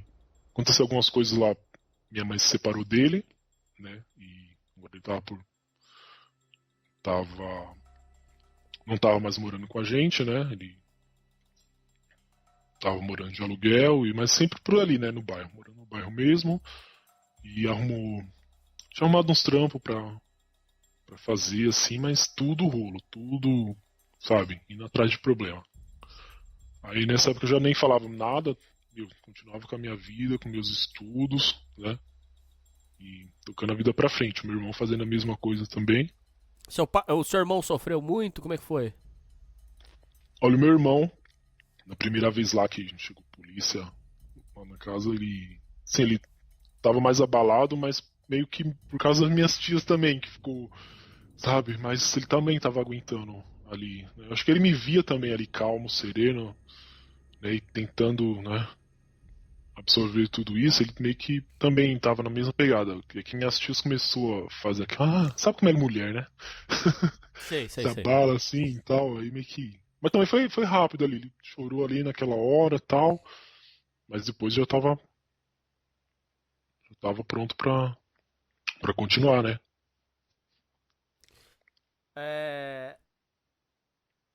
aconteceu algumas coisas lá, minha mãe se separou dele, né? E agora ele não tava mais morando com a gente, né? Ele tava morando de aluguel, mas sempre por ali, né, no bairro, morando no bairro mesmo, e tinha arrumado uns trampos pra fazer, assim, mas tudo rolo, tudo, sabe, indo atrás de problema. Aí nessa época eu já nem falava nada, eu continuava com a minha vida, com meus estudos, né, e tocando a vida pra frente, meu irmão fazendo a mesma coisa também. O seu irmão sofreu muito? Como é que foi? Olha, o meu irmão, na primeira vez lá que chegou a polícia lá na casa, sim, ele tava mais abalado, mas meio que por causa das minhas tias também, que ficou, sabe, mas ele também tava aguentando ali, né? Eu acho que ele me via também ali calmo, sereno, né, e tentando, né, absorver tudo isso, ele meio que também tava na mesma pegada, que minhas tias começou a fazer aquilo, sabe como é mulher, né? Sei. Se abala assim e tal, aí meio que... Mas também foi rápido ali, ele chorou ali naquela hora e tal, mas depois já tava pronto pra continuar, né?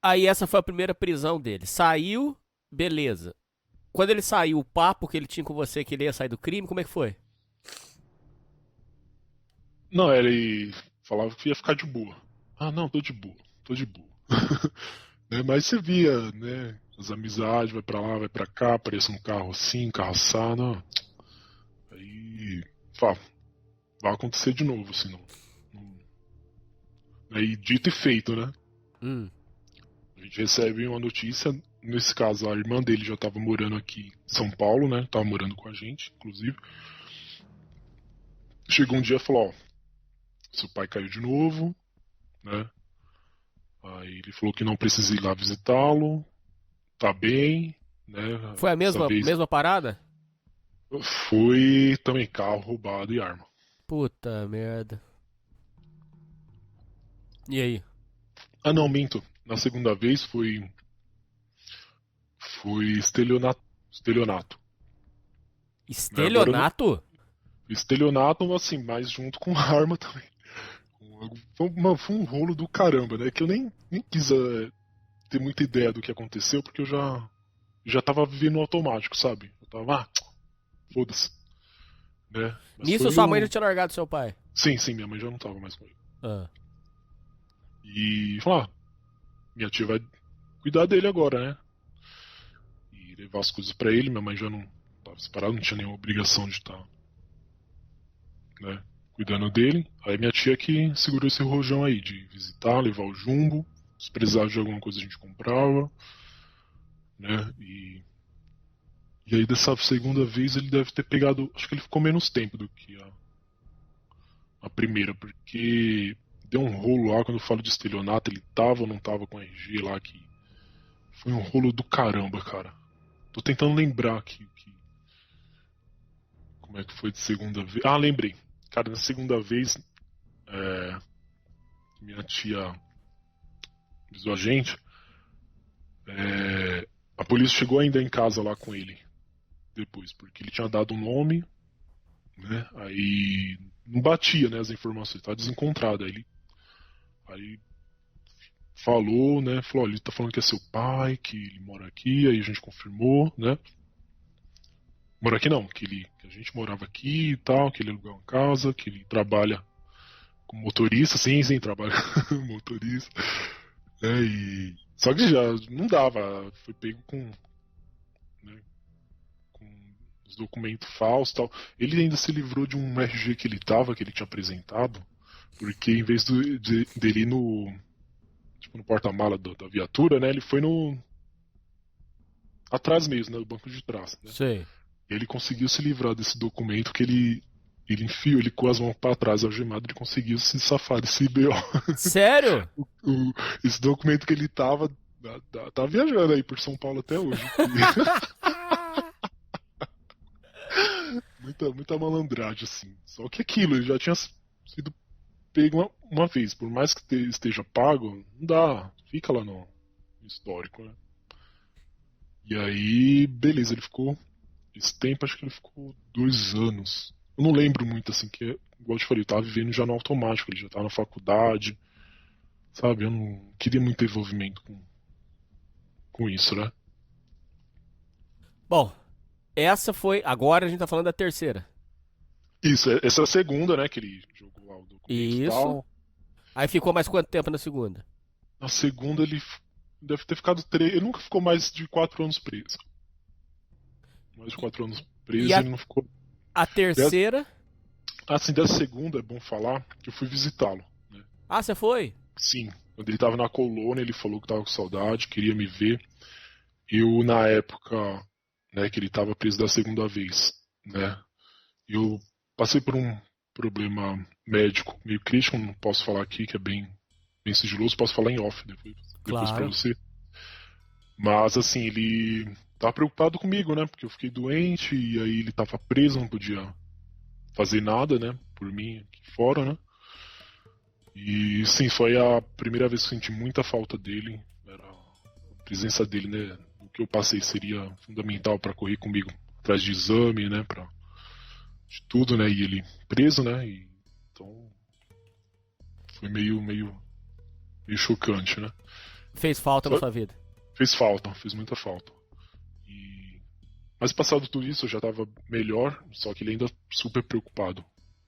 Aí essa foi a primeira prisão dele. Saiu, beleza. Quando ele saiu, o papo que ele tinha com você que ele ia sair do crime, como é que foi? Não, ele falava que ia ficar de boa. Ah, não, tô de boa. Né, mas você via, né, as amizades, vai pra lá, vai pra cá, aparece um carro assim, um carro assado. Aí, vai acontecer de novo, assim, Aí, dito e feito, né? A gente recebe uma notícia, nesse caso a irmã dele já estava morando aqui em São Paulo, né? Tava morando com a gente, inclusive. Chegou um dia e falou, seu pai caiu de novo, né? Aí ele falou que não precisa ir lá visitá-lo, tá bem, né? Foi a Dessa vez mesma parada? foi também carro roubado e arma. Puta merda. E aí? Ah, não, minto. Na segunda vez foi estelionato. Estelionato? Estelionato, assim, mas junto com arma também. Foi um rolo do caramba, né? Que eu nem quis ter muita ideia do que aconteceu, porque eu já tava vivendo no automático, sabe? Eu tava, foda-se. Né? Mas Nisso foi sua mãe já tinha largado seu pai? Sim, minha mãe já não tava mais com ele. Ah. E falou, minha tia vai cuidar dele agora, né? E levar as coisas pra ele, minha mãe já não tava separada, não tinha nenhuma obrigação de estar, né, cuidando dele. Aí minha tia que segurou esse rojão aí, de visitar, levar o jumbo, se precisava de alguma coisa a gente comprava, né? E aí dessa segunda vez ele deve ter pegado, acho que ele ficou menos tempo do que a primeira, porque deu um rolo lá, quando eu falo de estelionato, ele tava ou não tava com a RG lá, que foi um rolo do caramba, cara. Tô tentando lembrar como é que foi de segunda vez. Ah, lembrei. Cara, na segunda vez, minha tia avisou a gente, a polícia chegou ainda em casa lá com ele depois, porque ele tinha dado um nome, né? Aí não batia, né, as informações, tá desencontrado. Aí falou, né? Falou, olha, ele tá falando que é seu pai, que ele mora aqui, aí a gente confirmou, né? Mora aqui não, que a gente morava aqui e tal, que ele alugou uma casa, que ele trabalha como motorista, sim, trabalha como motorista. Só que já não dava, foi pego com, né, com os documentos falsos e tal. Ele ainda se livrou de um RG que ele tinha apresentado, porque em vez dele ir no porta-mala da viatura, né, ele foi atrás mesmo, né, do banco de trás, né? Sei. Ele conseguiu se livrar desse documento que ele enfiou, ele com as mãos pra trás, algemado, ele conseguiu se safar desse BO. Sério? Esse documento que ele tava viajando aí por São Paulo até hoje. muita malandragem, assim. Só que aquilo, ele já tinha sido pego uma vez. Por mais que esteja pago, não dá. Fica lá no histórico, né? E aí, beleza, ele ficou... Esse tempo, acho que ele ficou 2 anos. Eu não lembro muito, assim, que, igual eu te falei, eu tava vivendo já no automático, ele já tava na faculdade, sabe? Eu não queria muito envolvimento com isso, né? Bom, essa foi. Agora a gente tá falando da terceira. Isso, essa é a segunda, né? Que ele jogou lá o documento e Isso. tal. Aí ficou mais quanto tempo na segunda? Na segunda ele deve ter ficado 3. Ele nunca ficou mais de 4 anos preso. Mais de 4 anos preso, E a- ele não ficou. A terceira. Assim, da segunda é bom falar que eu fui visitá-lo, né? Ah, você foi? Sim, quando ele tava na colônia, ele falou que tava com saudade, queria me ver. Eu, na época, né, que ele tava preso da segunda vez, né? Eu passei por um problema médico meio crítico, não posso falar aqui, que é bem sigiloso, posso falar em off depois pra Claro. você. Mas, assim, ele tava preocupado comigo, né? Porque eu fiquei doente e aí ele tava preso, não podia fazer nada, né? Por mim aqui fora, né? E sim, foi a primeira vez que eu senti muita falta dele. Era a presença dele, né? O que eu passei seria fundamental para correr comigo atrás de exame, né? De tudo, né? E ele preso, né? E, então foi meio chocante, né? Fez falta na sua vida. Fez falta, fez muita falta. Mas passado tudo isso, eu já tava melhor, só que ele ainda super preocupado,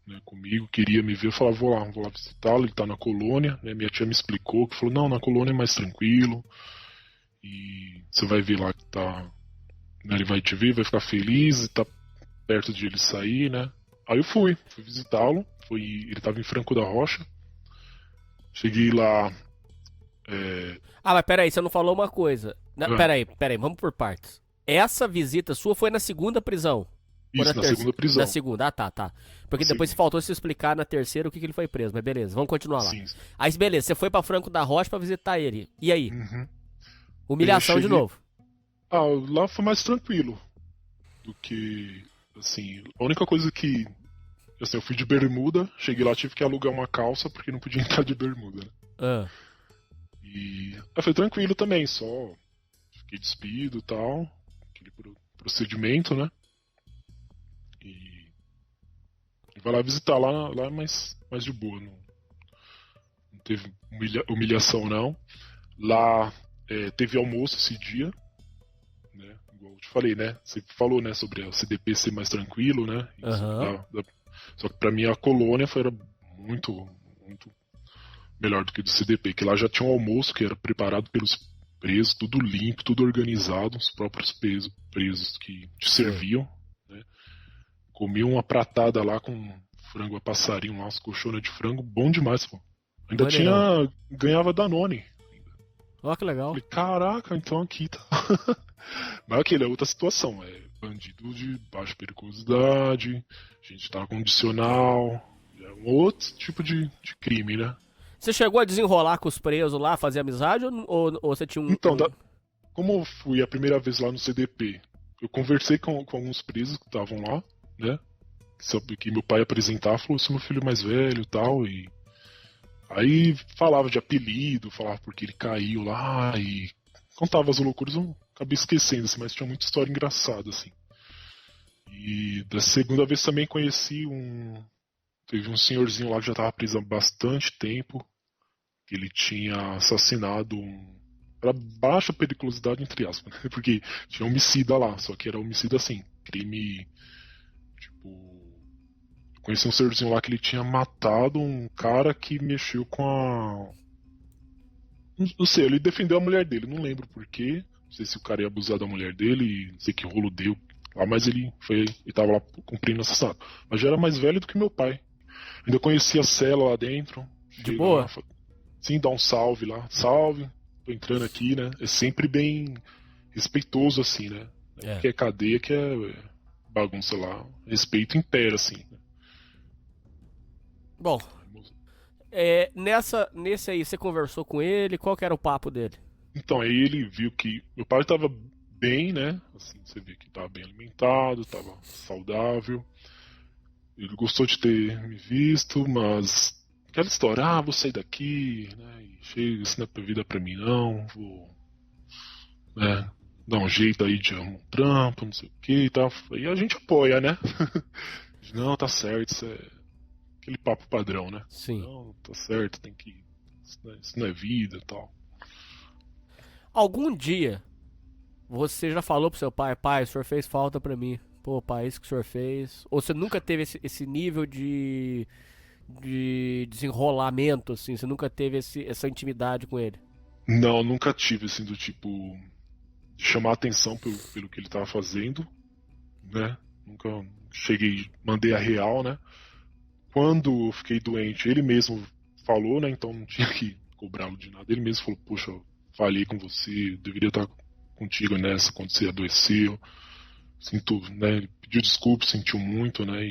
né, comigo, queria me ver. Eu falava, vou lá visitá-lo, ele tá na colônia, né? Minha tia me explicou, que falou, não, na colônia é mais tranquilo, e você vai ver lá que tá, né, ele vai te ver, vai ficar feliz, e tá perto de ele sair, né? Aí eu fui visitá-lo, ele tava em Franco da Rocha, cheguei lá, Ah, mas peraí, você não falou uma coisa. Ah. Peraí, vamos por partes. Essa visita sua foi na segunda prisão. Ou isso, na segunda prisão. Na segunda, tá. Porque Sim. depois faltou se explicar na terceira o que ele foi preso, mas beleza, vamos continuar lá. Sim. Aí, beleza, você foi pra Franco da Rocha pra visitar ele. E aí? Uhum. Humilhação Eu de cheguei- novo. Ah, lá foi mais tranquilo do que, assim, a única coisa que, assim, eu fui de bermuda, cheguei lá, tive que alugar uma calça porque não podia entrar de bermuda, né? Ah, E foi tranquilo também, só fiquei despido e tal, aquele procedimento, né? E vai lá visitar, lá é mais de boa, não teve humilhação não. Lá teve almoço esse dia, né? Igual eu te falei, né? Você falou, né, sobre a CDP ser mais tranquilo, né? Aham. Só que pra mim a colônia era muito melhor do que do CDP, que lá já tinha um almoço que era preparado pelos presos, tudo limpo, tudo organizado, os próprios presos que te serviam, né? Comi uma pratada lá com frango a passarinho lá, umas colchonas de frango, bom demais, pô. Ainda Maneirão. ganhava Danone. Ó, que legal. Falei, caraca, então aqui tá. Mas aquele é outra situação, é bandido de baixa periculosidade, gente tá condicional, é um outro tipo de crime, né? Você chegou a desenrolar com os presos lá, fazer amizade ou você tinha um. Então, como eu fui a primeira vez lá no CDP, eu conversei com alguns presos que estavam lá, né? Que meu pai apresentava, falou, sou meu filho mais velho e tal, e aí falava de apelido, falava porque ele caiu lá e contava as loucuras, eu acabei esquecendo, assim, mas tinha muita história engraçada, assim. E da segunda vez também conheci teve um senhorzinho lá que já estava preso há bastante tempo, que ele tinha assassinado para baixa periculosidade, entre aspas, né? Porque tinha homicida lá, só que era homicida assim, crime, tipo... Conheci um senhorzinho lá que ele tinha matado um cara que mexeu com a... Não sei, ele defendeu a mulher dele, não lembro porquê, não sei se o cara ia abusar da mulher dele, não sei que rolo deu lá, mas ele tava lá cumprindo assassinato. Mas já era mais velho do que meu pai. Ainda conhecia a cela lá dentro. De boa? Lá, sim, dá um salve lá. Salve, tô entrando aqui, né? É sempre bem respeitoso, assim, né? É. Que é cadeia, que é bagunça lá. Respeito impera, assim. Né? Bom, nesse aí, você conversou com ele? Qual que era o papo dele? Então, aí ele viu que meu pai tava bem, né? Assim, você vê que tava bem alimentado, tava saudável. Ele gostou de ter me visto, mas aquela história, vou sair daqui, né? E chega, isso não é vida pra mim não, vou, né, dar um jeito aí de arrumar um trampo, não sei o que e tal. E a gente apoia, né? Não, tá certo, isso é aquele papo padrão, né? Sim. Não, tá certo, tem que. Isso não é vida e tal. Algum dia você já falou pro seu pai, pai, o senhor fez falta pra mim. Pô, pai, isso que o senhor fez. Ou você nunca teve esse nível de desenrolamento, assim? Você nunca teve essa intimidade com ele? Não, nunca tive, assim, do tipo, de chamar atenção pelo que ele tava fazendo, né? Nunca cheguei, mandei a real, né? Quando eu fiquei doente, ele mesmo falou, né? Então não tinha que cobrá-lo de nada. Ele mesmo falou, poxa, eu falhei com você, eu deveria estar contigo nessa quando você adoeceu. Sinto, né? Ele pediu desculpa, sentiu muito, né?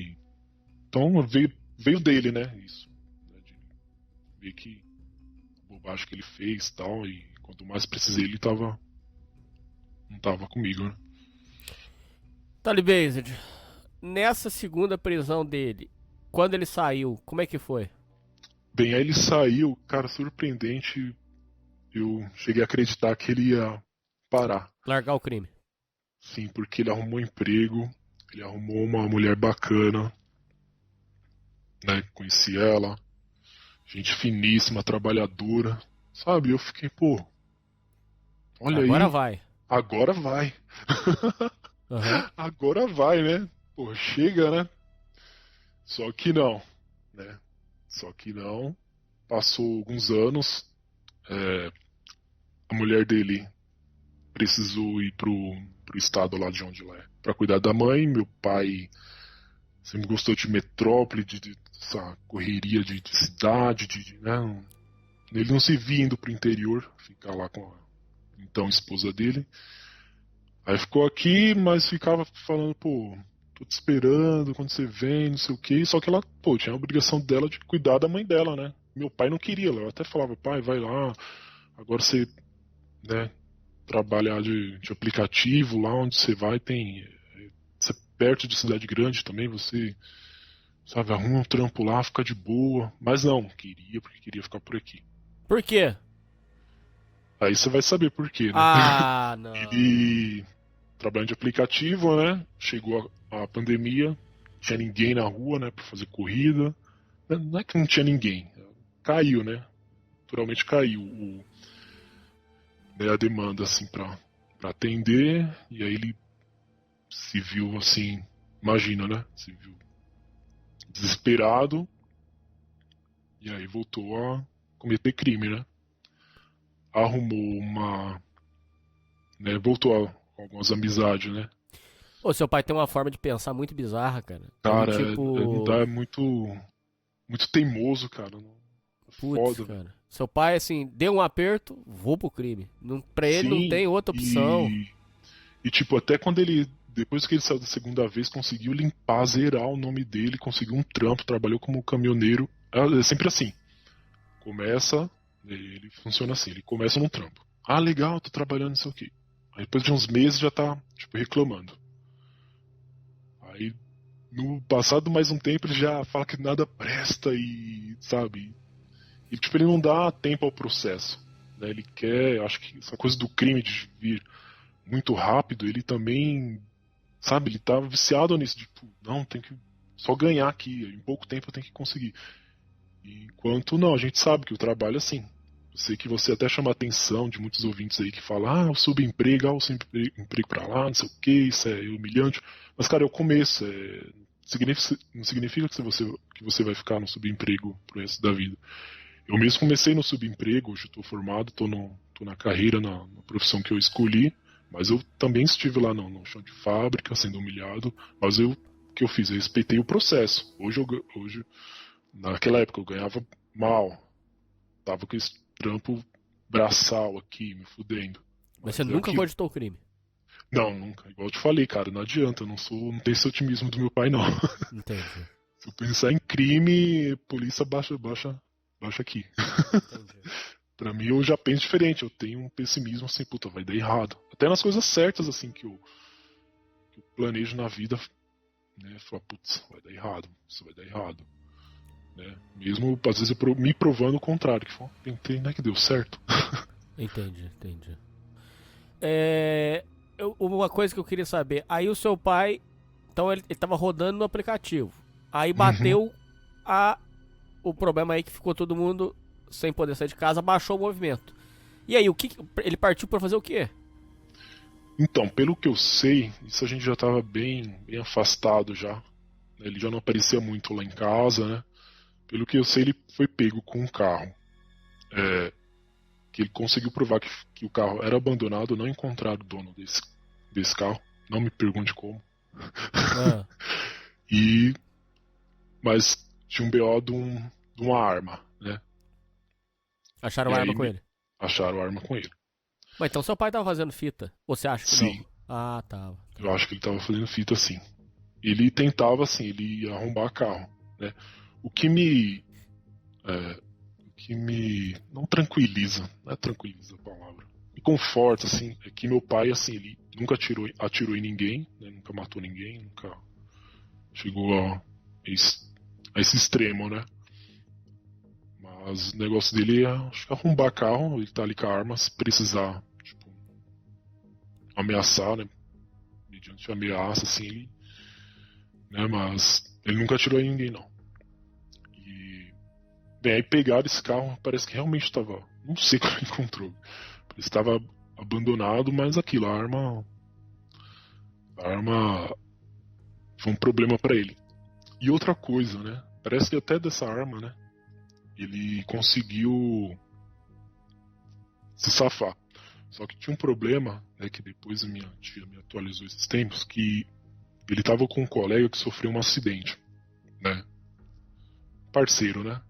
Então veio dele, né? Isso. Né, de ver que bobagem que ele fez e tal. E quanto mais precisei, ele não tava comigo, né? Talibazed, nessa segunda prisão dele, quando ele saiu, como é que foi? Bem, aí ele saiu, cara, surpreendente. Eu cheguei a acreditar que ele ia parar. Largar o crime. Sim, porque ele arrumou um emprego, ele arrumou uma mulher bacana, né? Conheci ela, gente finíssima, trabalhadora, sabe? Eu fiquei, pô, olha Agora aí, vai. agora vai. Aham. Agora vai, né? Pô, chega, né? Só que não, né? Só que não. Passou alguns anos, a mulher dele precisou ir pro estado lá de onde ela é, pra cuidar da mãe. Meu pai sempre gostou de metrópole, de essa correria de cidade, né? Ele não se via indo pro interior, ficar lá com a então esposa dele. Aí ficou aqui, mas ficava falando, pô, tô te esperando quando você vem, não sei o quê. Só que ela, pô, tinha a obrigação dela de cuidar da mãe dela, né? Meu pai não queria, ela até falava, pai, vai lá, agora você, né, trabalhar de aplicativo, lá onde você vai tem... Você é perto de cidade grande também, você, sabe, arruma um trampo lá, fica de boa. Mas não, porque queria ficar por aqui. Por quê? Aí você vai saber por quê, né? Ah, não. Ele trabalhando de aplicativo, né? Chegou a pandemia, não tinha ninguém na rua, né, pra fazer corrida. Não é que não tinha ninguém, caiu, né? Naturalmente caiu né, a demanda, assim, pra atender, e aí ele se viu, assim, imagina, né? Se viu desesperado, e aí voltou a cometer crime, né? Arrumou né, voltou a algumas amizades, né? Ô, seu pai tem uma forma de pensar muito bizarra, cara. Cara, Ele, tipo... é muito teimoso, cara. Putz, Foda. cara. Seu pai, assim, deu um aperto, vou pro crime. Não, pra ele Sim, não tem outra opção. E tipo, até quando depois que ele saiu da segunda vez, conseguiu limpar, zerar o nome dele, conseguiu um trampo, trabalhou como caminhoneiro. É sempre assim. Começa, ele funciona assim, ele começa num trampo. Ah, legal, tô trabalhando, não sei o quê. Aí depois de uns meses já tá, tipo, reclamando. Aí, no passado mais um tempo, ele já fala que nada presta e, sabe... E, tipo, ele não dá tempo ao processo, né? Ele quer, acho que essa coisa do crime de vir muito rápido, ele também, sabe, ele tá viciado nisso, tipo, não, tem que só ganhar aqui, em pouco tempo eu tenho que conseguir. Enquanto não, a gente sabe que o trabalho é assim. Eu sei que você até chama a atenção de muitos ouvintes aí que falam, o subemprego, o subemprego pra lá, não sei o que, isso é humilhante. Mas, cara, é o começo, não significa que você vai ficar no subemprego pro resto da vida. Eu mesmo comecei no subemprego, hoje estou formado, tô na carreira, na profissão que eu escolhi, mas eu também estive lá no chão de fábrica, sendo humilhado, mas o que eu fiz? Eu respeitei o processo. Hoje, naquela época, eu ganhava mal, tava com esse trampo braçal aqui, me fudendo. Mas você nunca aquilo... cogitou o crime? Não, nunca. Igual eu te falei, cara, não adianta, não tenho esse otimismo do meu pai, não. Entendi. Se eu pensar em crime, polícia baixa aqui. Entendi. Pra mim eu já penso diferente, eu tenho um pessimismo assim, puta, vai dar errado. Até nas coisas certas, assim, que eu planejo na vida, né, falar, putz, vai dar errado, isso vai dar errado. Né? Mesmo, às vezes, me provando o contrário, que foi, tentei, né, que deu certo. Entendi. Uma coisa que eu queria saber, aí o seu pai, então ele tava rodando no aplicativo, aí bateu o problema aí que ficou todo mundo sem poder sair de casa, baixou o movimento. E aí, ele partiu pra fazer o quê? Então, pelo que eu sei, isso a gente já estava bem afastado já. Né? Ele já não aparecia muito lá em casa, né? Pelo que eu sei, ele foi pego com um carro. Que ele conseguiu provar que o carro era abandonado, não encontraram o dono desse carro. Não me pergunte como. Ah, Mas tinha um BO de uma arma, né? acharam E arma aí com ele. Acharam a arma com ele. Mas então seu pai tava fazendo fita? Ou você acha que Sim. não? Ah, tava. Eu acho que ele tava fazendo fita assim. Ele tentava assim, ele ia arrombar carro, né? O que me não tranquiliza, não é tranquiliza a palavra. Me conforta assim, é que meu pai assim, ele nunca atirou em ninguém, né? Nunca matou ninguém, nunca chegou a esse extremo, né? Mas o negócio dele é, acho que arrombar carro, ele tá ali com a arma, se precisar, tipo, ameaçar, né? Mediante ameaça, assim, ele, né? Mas ele nunca atirou em ninguém, não. E, bem, aí pegaram esse carro, parece que realmente estava, não sei como ele encontrou, parece que estava abandonado, mas aquilo, a arma foi um problema pra ele. E outra coisa, né? Parece que até dessa arma, né? Ele conseguiu se safar. Só que tinha um problema, né, que depois a minha tia me atualizou esses tempos, que ele estava com um colega que sofreu um acidente, né? Parceiro, né?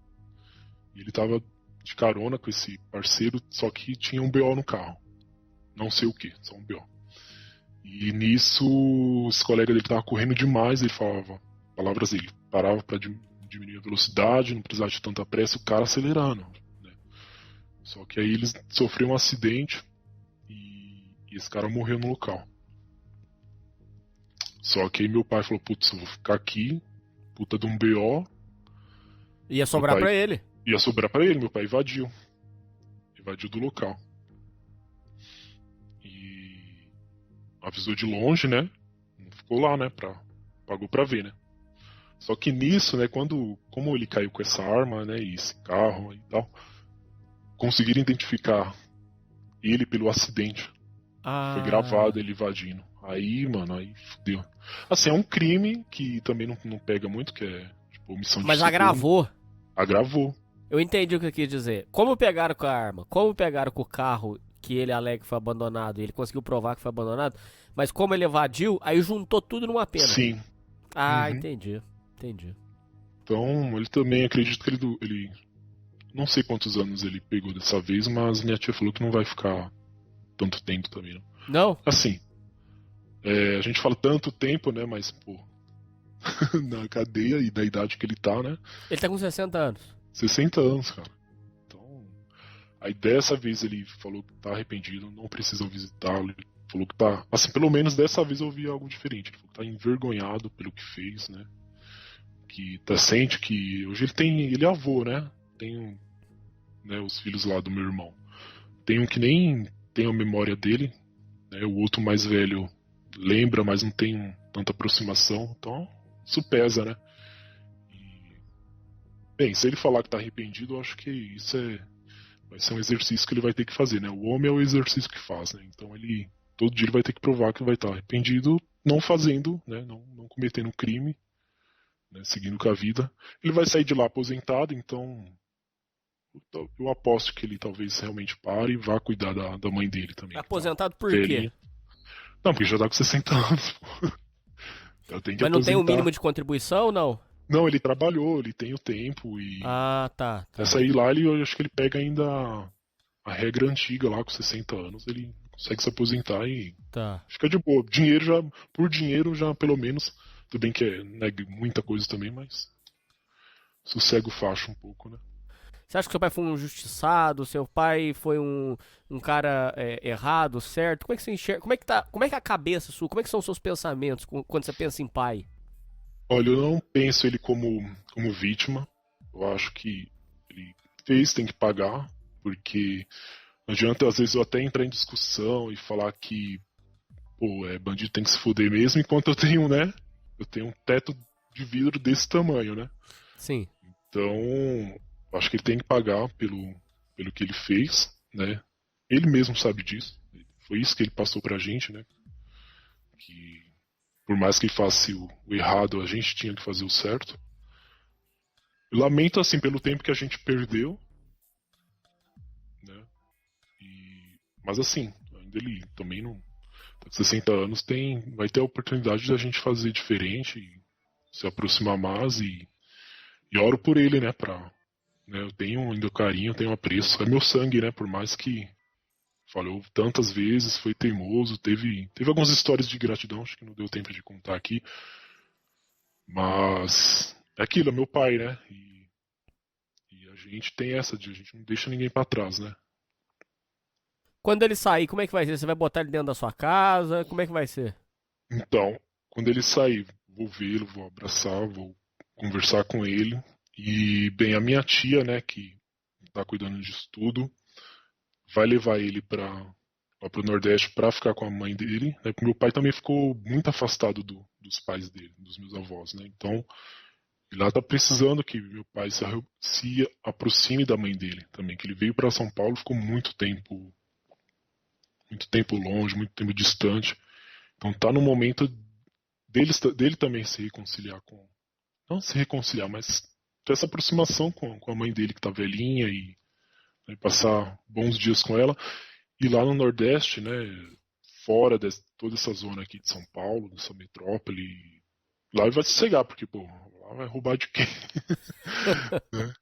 E ele estava de carona com esse parceiro, só que tinha um BO no carro. Não sei o que, só um BO. E nisso, esse colega dele estava correndo demais, ele falava, palavras dele, parava para diminuir a velocidade, não precisava de tanta pressa, o cara acelerando, né? Só que aí eles sofreram um acidente e esse cara morreu no local. Só que aí meu pai falou, putz, eu vou ficar aqui, puta de um BO. Ia sobrar pai- pra ele. Ia sobrar pra ele, meu pai invadiu do local. E avisou de longe, né? Não ficou lá, né? Pagou pra ver, né? Só que nisso, né, como ele caiu com essa arma, né, e esse carro e tal, conseguiram identificar ele pelo acidente. Ah. Foi gravado ele invadindo. Aí, mano, aí fudeu. Assim, é um crime que também não pega muito, que é tipo omissão de Mas socorro. agravou. Agravou. Eu entendi o que eu quis dizer. Como pegaram com a arma? Como pegaram com o carro que ele alega que foi abandonado? E ele conseguiu provar que foi abandonado. Mas como ele evadiu, aí juntou tudo numa pena. Sim. Ah, Uhum. entendi. Então, ele também, acredito que ele. Não sei quantos anos ele pegou dessa vez, mas minha tia falou que não vai ficar tanto tempo também, não. Não? Assim, a gente fala tanto tempo, né, mas, pô, na cadeia e da idade que ele tá, né? Ele tá com 60 anos. 60 anos, cara. Então, aí dessa vez ele falou que tá arrependido, não precisam visitá-lo. Ele falou que tá. Assim, pelo menos dessa vez eu ouvi algo diferente. Ele falou que tá envergonhado pelo que fez, né? Que sente que. Hoje ele é avô, né? Tem né, os filhos lá do meu irmão. Tem um que nem tem a memória dele, né? O outro mais velho lembra, mas não tem tanta aproximação. Então, isso pesa, né? Bem, se ele falar que tá arrependido, eu acho que isso vai ser um exercício que ele vai ter que fazer, né? O homem é o exercício que faz, né? Então todo dia ele vai ter que provar que vai estar arrependido, não fazendo, né? Não cometendo crime, né? Seguindo com a vida. Ele vai sair de lá aposentado, então eu aposto que ele talvez realmente pare e vá cuidar da mãe dele também. Aposentado por velhinha. quê? Não, porque já tá com 60 anos. Pô. Então tem que Mas não tem um aposentar. mínimo de contribuição, não? Não, ele trabalhou, ele tem o tempo e. Ah, tá. Essa aí lá, eu acho que ele pega ainda a regra antiga lá, com 60 anos, ele consegue se aposentar e Tá. fica de boa. Por dinheiro já, pelo menos, tudo bem que é né, muita coisa também, mas sossega o facho um pouco, né? Você acha que seu pai foi um injustiçado? Seu pai foi um cara errado, certo? Como é que você enxerga? Como é que é a cabeça sua? Como é que são os seus pensamentos quando você pensa em pai? Olha, eu não penso ele como vítima. Eu acho que ele fez, tem que pagar, porque não adianta às vezes eu até entrar em discussão e falar que pô, bandido tem que se fuder mesmo, enquanto eu tenho, né? Eu tenho um teto de vidro desse tamanho, né? Sim. Então, acho que ele tem que pagar pelo que ele fez, né? Ele mesmo sabe disso. Foi isso que ele passou pra gente, né? que por mais que ele faça o errado, a gente tinha que fazer o certo. Eu lamento, assim, pelo tempo que a gente perdeu, né? Mas assim, ainda ele também não... Tá com 60 anos, vai ter a oportunidade da gente fazer diferente, e se aproximar mais e oro por ele, né, né, eu tenho ainda carinho, eu tenho apreço, é meu sangue, né, por mais que falhou tantas vezes, foi teimoso, teve algumas histórias de gratidão, acho que não deu tempo de contar aqui, mas é aquilo, é meu pai, né, e a gente tem essa a gente não deixa ninguém pra trás, né. Quando ele sair, como é que vai ser? Você vai botar ele dentro da sua casa? Como é que vai ser? Então, quando ele sair, vou vê-lo, vou abraçar, vou conversar com ele. E, bem, a minha tia, né, que tá cuidando disso tudo, vai levar ele lá pro Nordeste pra ficar com a mãe dele, né, porque meu pai também ficou muito afastado dos pais dele, dos meus avós, né, então ele lá tá precisando que meu pai se aproxime da mãe dele também, que ele veio pra São Paulo, ficou muito tempo longe, muito tempo distante, então tá no momento dele também se reconciliar não se reconciliar, mas ter essa aproximação com a mãe dele que tá velhinha e, né, passar bons dias com ela. E lá no Nordeste, né, fora de toda essa zona aqui de São Paulo, dessa metrópole, lá ele vai sossegar, porque, pô, lá vai roubar de quem? Né?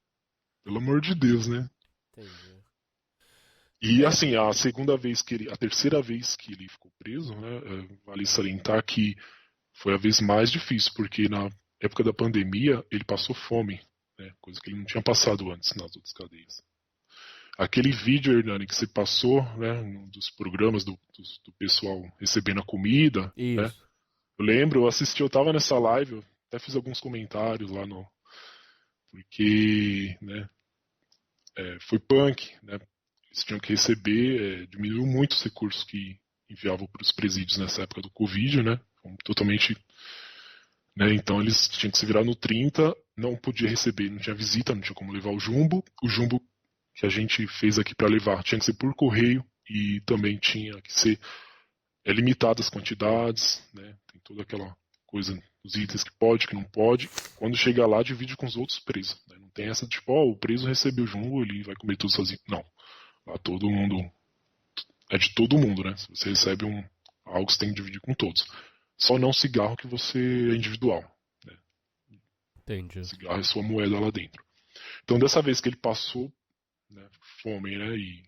Pelo amor de Deus, né? Entendi. E assim, a terceira vez que ele ficou preso, né, vale salientar que foi a vez mais difícil, porque na época da pandemia ele passou fome, né, coisa que ele não tinha passado antes nas outras cadeias. Aquele vídeo, Hernani, que você passou, né, num dos programas do pessoal recebendo a comida, né, Isso. eu lembro, eu assisti, eu tava nessa live, eu até fiz alguns comentários lá porque, né, foi punk, né, eles tinham que receber, diminuiu muito os recursos que enviavam para os presídios nessa época do Covid, né, totalmente, né, então eles tinham que se virar no 30, não podia receber, não tinha visita, não tinha como levar o jumbo que a gente fez aqui para levar tinha que ser por correio e também tinha que ser limitadas as quantidades, né, tem toda aquela coisa, os itens que pode, que não pode, quando chega lá divide com os outros presos, né, não tem essa de tipo, o preso recebeu o jumbo, ele vai comer tudo sozinho, não, lá todo mundo, é de todo mundo, né, se você recebe algo você tem que dividir com todos. Só não cigarro que você é individual. Né? Entendi. Cigarro é sua moeda lá dentro. Então, dessa vez que ele passou, né, fome, né?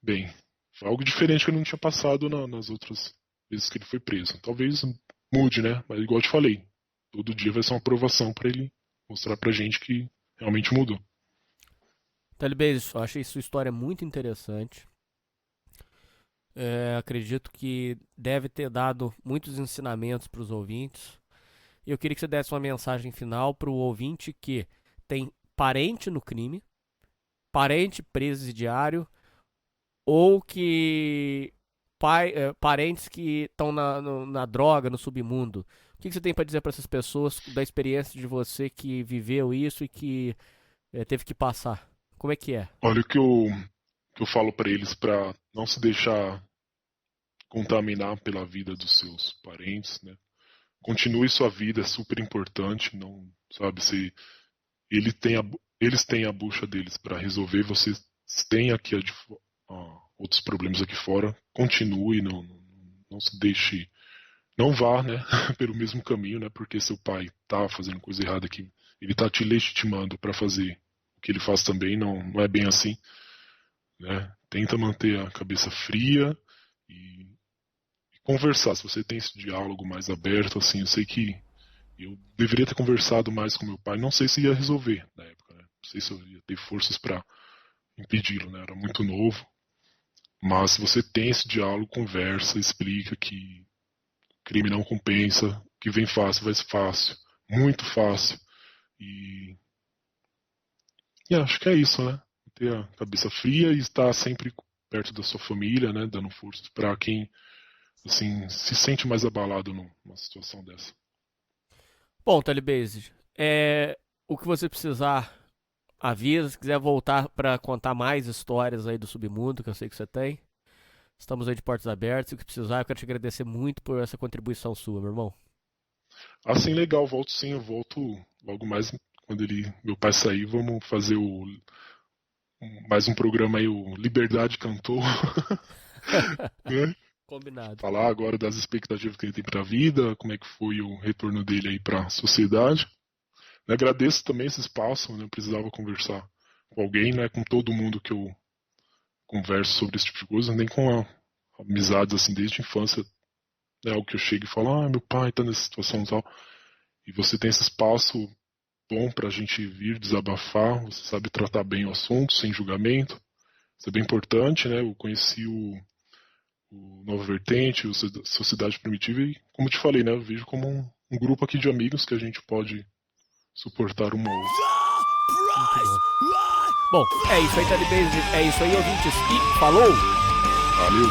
Bem, foi algo diferente que ele não tinha passado nas outras vezes que ele foi preso. Talvez mude, né? Mas igual eu te falei, todo dia vai ser uma aprovação para ele mostrar pra gente que realmente mudou. Talibês, eu achei sua história muito interessante. Acredito que deve ter dado muitos ensinamentos para os ouvintes. E eu queria que você desse uma mensagem final para o ouvinte que tem parente no crime, parente presidiário, ou que parentes que estão na droga, no submundo. O que você tem para dizer para essas pessoas da experiência de você que viveu isso e que teve que passar? Como é que é? Olha, o que eu falo para eles para não se deixar contaminar pela vida dos seus parentes, né? Continue sua vida, é super importante, não, sabe, se eles têm a bucha deles para resolver, vocês têm aqui outros problemas aqui fora, continue, não se deixe, não vá, né, pelo mesmo caminho, né, porque seu pai tá fazendo coisa errada aqui, ele tá te legitimando para fazer o que ele faz também, não é bem assim, né, tenta manter a cabeça fria e conversar, se você tem esse diálogo mais aberto, assim, eu sei que eu deveria ter conversado mais com meu pai, não sei se ia resolver na época, né? Não sei se eu ia ter forças para impedi-lo, né? Era muito novo, mas se você tem esse diálogo, conversa, explica que crime não compensa, que vem fácil, vai ser fácil, muito fácil, e acho que é isso, né? Ter a cabeça fria e estar sempre perto da sua família, né? Dando forças para quem assim, se sente mais abalado numa situação dessa. Bom, Talibase, o que você precisar, avisa. Se quiser voltar para contar mais histórias aí do submundo, que eu sei que você tem, Estamos aí de portas abertas. O que precisar, eu quero te agradecer muito por essa contribuição sua, meu irmão. Assim, legal, volto sim, eu volto logo mais quando meu pai sair, vamos fazer mais um programa aí, o Liberdade Cantor. Né? Combinado. Falar agora das expectativas que ele tem pra vida, como é que foi o retorno dele aí pra sociedade. Agradeço também esse espaço, né? Eu precisava conversar com alguém, não é com todo mundo que eu converso sobre esse tipo de coisa, nem com amizades assim desde a infância. É algo que eu chego e falo, meu pai tá nessa situação e tal. E você tem esse espaço bom pra gente vir desabafar, você sabe tratar bem o assunto, sem julgamento. Isso é bem importante, né? Eu conheci o Nova Vertente, o Sociedade Primitiva, e como eu te falei, né? Eu vejo como um grupo aqui de amigos que a gente pode suportar uma ou outra. Bom, é isso aí, Telebase. É isso aí, ouvintes. E falou! Valeu!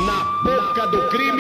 Na boca do crime.